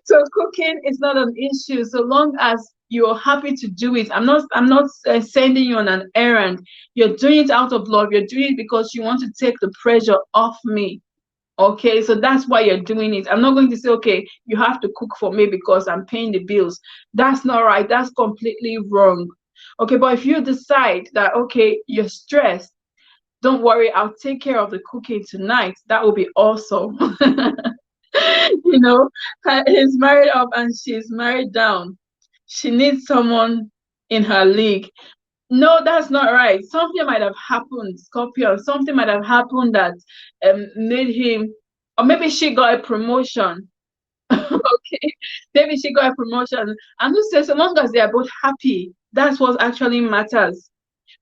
Speaker 1: So cooking is not an issue so long as you're happy to do it. I'm not sending you on an errand. You're doing it out of love. You're doing it because you want to take the pressure off me. Okay, so that's why you're doing it. I'm not going to say, okay, you have to cook for me because I'm paying the bills. That's not right. That's completely wrong. Okay, but if you decide that, okay, you're stressed, don't worry, I'll take care of the cooking tonight. That will be awesome. You know, he's married up and she's married down. She needs someone in her league. No, that's not right. Something might have happened, Scorpio. Something might have happened that made him, or maybe she got a promotion. Okay, maybe she got a promotion. I'm just saying, so long as they are both happy, that's what actually matters.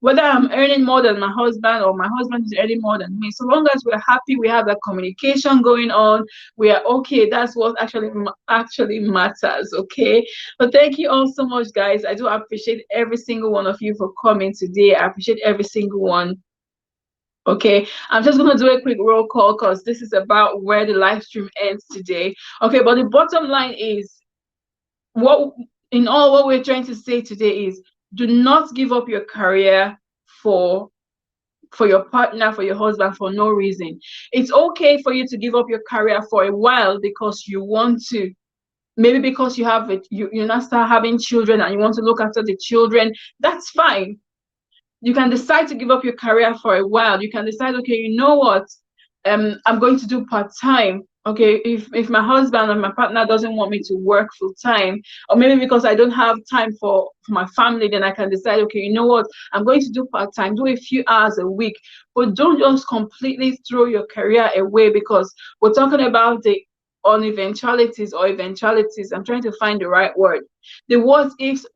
Speaker 1: Whether I'm earning more than my husband or my husband is earning more than me, so long as we're happy, we have that communication going on, we are okay. That's what actually matters. Okay, but thank you all so much, guys. I do appreciate every single one of you for coming today. I appreciate every single one. Okay, I'm just gonna do a quick roll call because this is about where the live stream ends today. Okay, but the bottom line is what we're trying to say today is do not give up your career for your partner, for your husband, for no reason. It's okay for you to give up your career for a while because you want to. Maybe because you have it, you now start having children and you want to look after the children. That's fine. You can decide to give up your career for a while. You can decide, okay, you know what, I'm going to do part-time. Okay, if my husband or my partner doesn't want me to work full-time, or maybe because I don't have time for my family, then I can decide, okay, you know what, I'm going to do part-time, do a few hours a week. But don't just completely throw your career away because we're talking about the on eventualities or eventualities. I'm trying to find the right word. The what ifs,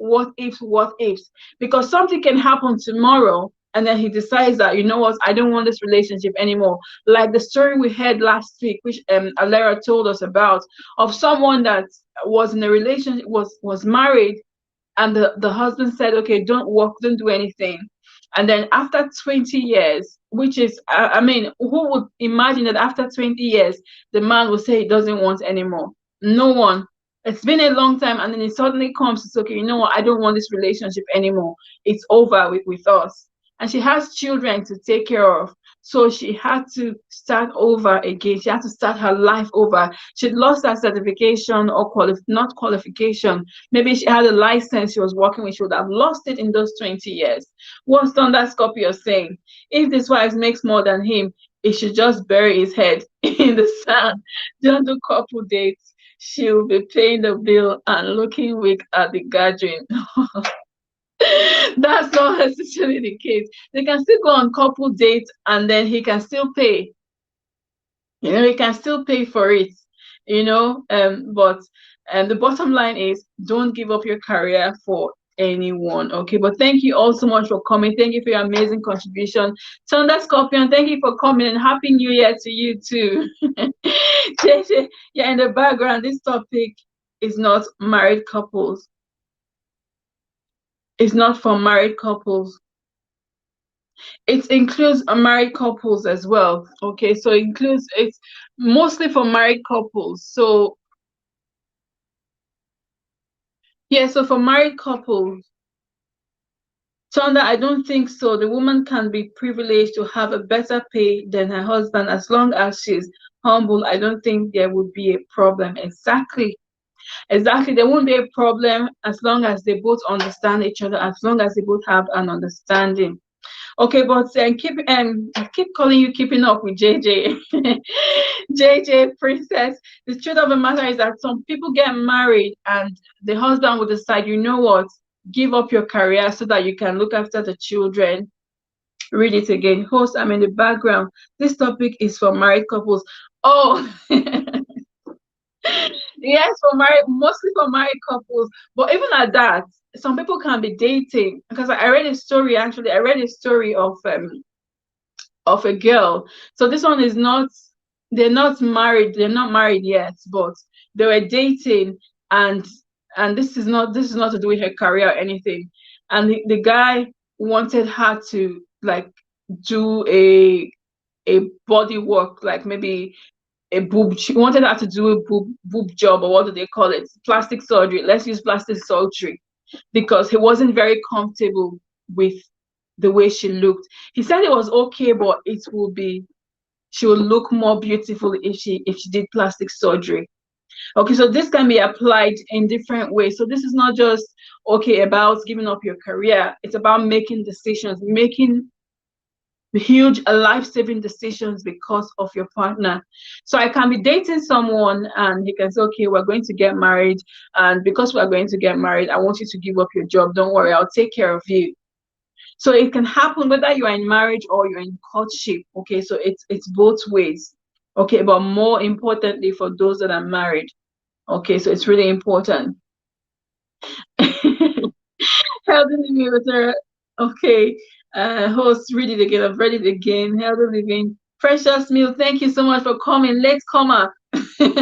Speaker 1: because something can happen tomorrow and then he decides that, you know what, I don't want this relationship anymore. Like the story we heard last week, which Alera told us about, of someone that was in a relationship, was married, and the husband said, okay, don't work, don't do anything. And then after 20 years, which is, I mean, who would imagine that after 20 years, the man will say he doesn't want anymore? No one. It's been a long time, and then it suddenly comes, it's okay, you know what, I don't want this relationship anymore. It's over with us. And she has children to take care of. So she had to start over again. She had to start her life over. She'd lost her certification or not qualification. Maybe she had a license she was working with. She would have lost it in those 20 years. What's Thunder Scorpio saying? If this wife makes more than him, he should just bury his head in the sand. Don't do couple dates. She'll be paying the bill and looking weak at the gathering. That's not necessarily the case. They can still go on couple dates and then he can still pay. He can still pay for it, but the bottom line is don't give up your career for anyone. Okay, but thank you all so much for coming. Thank you for your amazing contribution. Thunder Scorpion, thank you for coming, and happy new year to you too. JJ, yeah, in the background, this topic is not married couples. It's not for married couples. It includes married couples as well. Okay, so it's mostly for married couples. So yeah, so for married couples, Chanda, I don't think so. The woman can be privileged to have a better pay than her husband as long as she's humble. I don't think there would be a problem. Exactly. Exactly. There won't be a problem as long as they both understand each other, as long as they both have an understanding. Okay, but I keep calling you keeping up with JJ. JJ Princess. The truth of the matter is that some people get married and the husband will decide, you know what, give up your career so that you can look after the children. Read it again. Host, I'm in the background. This topic is for married couples. Oh, yes, mostly for married couples. But even at that, some people can be dating because I read a story actually. I read a story of a girl. So this one is not, they're not married yet, but they were dating, and this is not to do with her career or anything. And the guy wanted her to like do a body work, like maybe a boob. She wanted her to do a boob job, or what do they call it? Plastic surgery. Let's use plastic surgery, because he wasn't very comfortable with the way she looked. He said it was okay, but she will look more beautiful if she did plastic surgery. Okay, so this can be applied in different ways. So this is not just okay about giving up your career. It's about making decisions, making huge life-saving decisions because of your partner. So I can be dating someone and he can say, okay, we're going to get married, and because we're going to get married, I want you to give up your job. Don't worry, I'll take care of you. So it can happen whether you're in marriage or you're in courtship. Okay, so it's both ways. Okay, but more importantly for those that are married. Okay, so it's really important. Healthy living. Okay, host, read it again. I've read it again. Healthy living. Precious Meal, thank you so much for coming. Late comer. Precious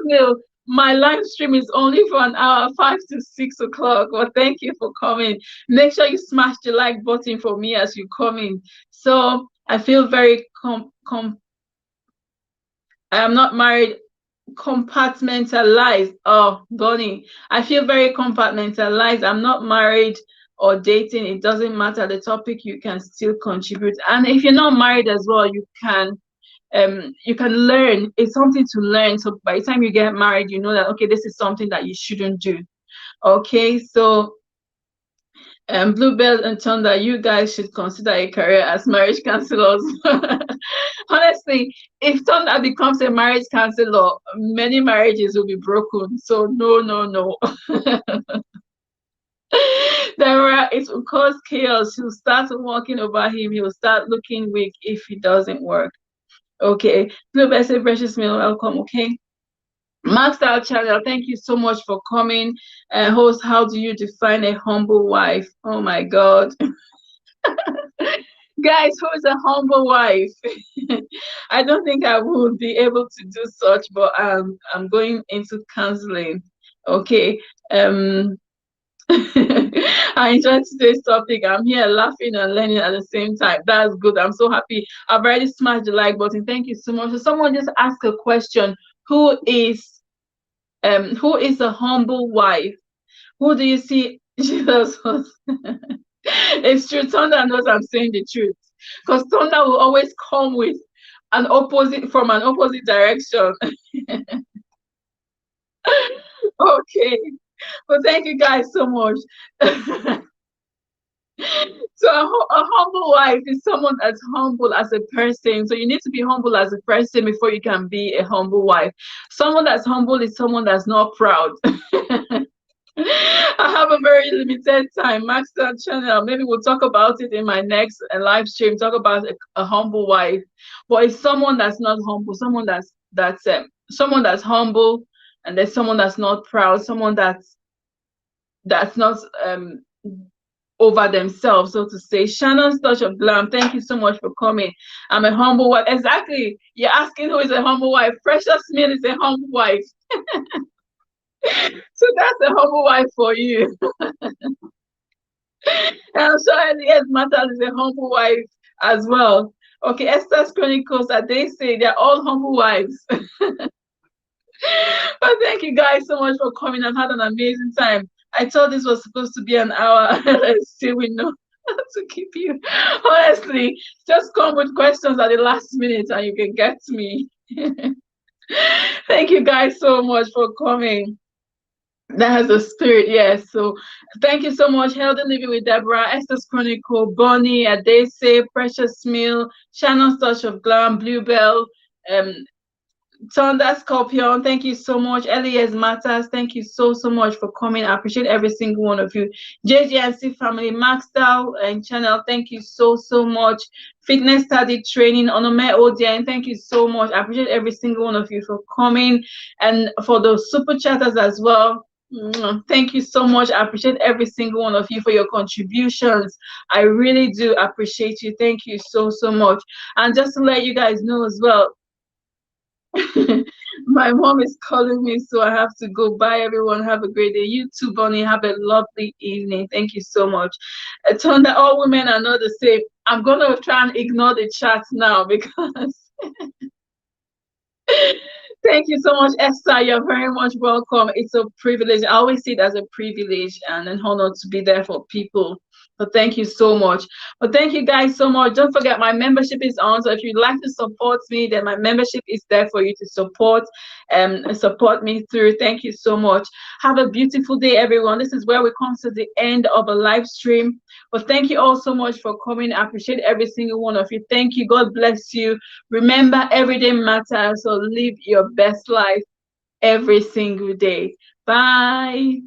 Speaker 1: Meal, my live stream is only for an hour, 5 to 6 o'clock. Well, thank you for coming. Make sure you smash the like button for me as you come in. So I feel very I am not married. Compartmentalized. Oh, Bonnie, I feel very compartmentalized. I'm not married or dating. It doesn't matter the topic. You can still contribute, and if you're not married as well, you can learn. It's something to learn. So by the time you get married, you know that okay, this is something that you shouldn't do. Okay, so Bluebell and Thunder, you guys should consider a career as marriage counselors. Honestly, if Thunder becomes a marriage counselor, many marriages will be broken. So no, no, no. It will cause chaos. He'll start walking over him. He'll start looking weak if he doesn't work. Okay. Bluebell, say Precious Meal, welcome. Okay. Master Channel, thank you so much for coming. Host, how do you define a humble wife? Oh my God. Guys, who is a humble wife? I don't think I would be able to do such, but I'm going into counseling. Okay. I enjoyed today's topic. I'm here laughing and learning at the same time. That's good. I'm so happy. I've already smashed the like button. Thank you so much. So someone just asked a question. Who is a humble wife? Who do you see Jesus was? It's true. Thunder knows I'm saying the truth, because Thunder will always come with an opposite from an opposite direction. Okay, well, thank you guys so much. So a humble wife is someone that's humble as a person. So you need to be humble as a person before you can be a humble wife. Someone that's humble is someone that's not proud. I have a very limited time. Max that channel. Maybe we'll talk about it in my next live stream. Talk about a humble wife, but it's someone that's not humble. Someone someone that's humble, and there's someone that's not proud. Someone that's not over themselves, so to say. Shannon's touch of glam. Thank you so much for coming. I'm a humble wife. Exactly. You're asking who is a humble wife. Precious Smith is a humble wife. So that's a humble wife for you. And I'm sure Elias Matters is a humble wife as well. Okay, Esther's Chronicles, as they say, they're all humble wives. But thank you guys so much for coming. I've had an amazing time. I thought this was supposed to be an hour. Still, we know to keep you. Honestly, just come with questions at the last minute and you can get me. Thank you guys so much for coming. That has a spirit, yes. So thank you so much. Healthy Living with Deborah, Esther's Chronicle, Bonnie, Adese, Precious Meal, Shannon's Touch of Glam, Bluebell, Thunder Scorpion, thank you so much. Elias Matters, thank you so much for coming. I appreciate every single one of you. JGNC family, Maxwell and channel, thank you so much. Fitness Study Training, Onome Odian, thank you so much. I appreciate every single one of you for coming, and for those super chatters as well. Thank you so much. I appreciate every single one of you for your contributions. I really do appreciate you. Thank you so much. And just to let you guys know as well, my mom is calling me, so I have to go. Bye, everyone. Have a great day. You too, Bonnie. Have a lovely evening. Thank you so much. I told that all women are not the same. I'm going to try and ignore the chat now because thank you so much, Esther. You're very much welcome. It's a privilege. I always see it as a privilege and an honor to be there for people. So thank you so much. But thank you guys so much. Don't forget, my membership is on. So if you'd like to support me, then my membership is there for you to support me through. Thank you so much. Have a beautiful day, everyone. This is where we come to the end of a live stream. But thank you all so much for coming. I appreciate every single one of you. Thank you. God bless you. Remember, every day matters. So live your best life every single day. Bye.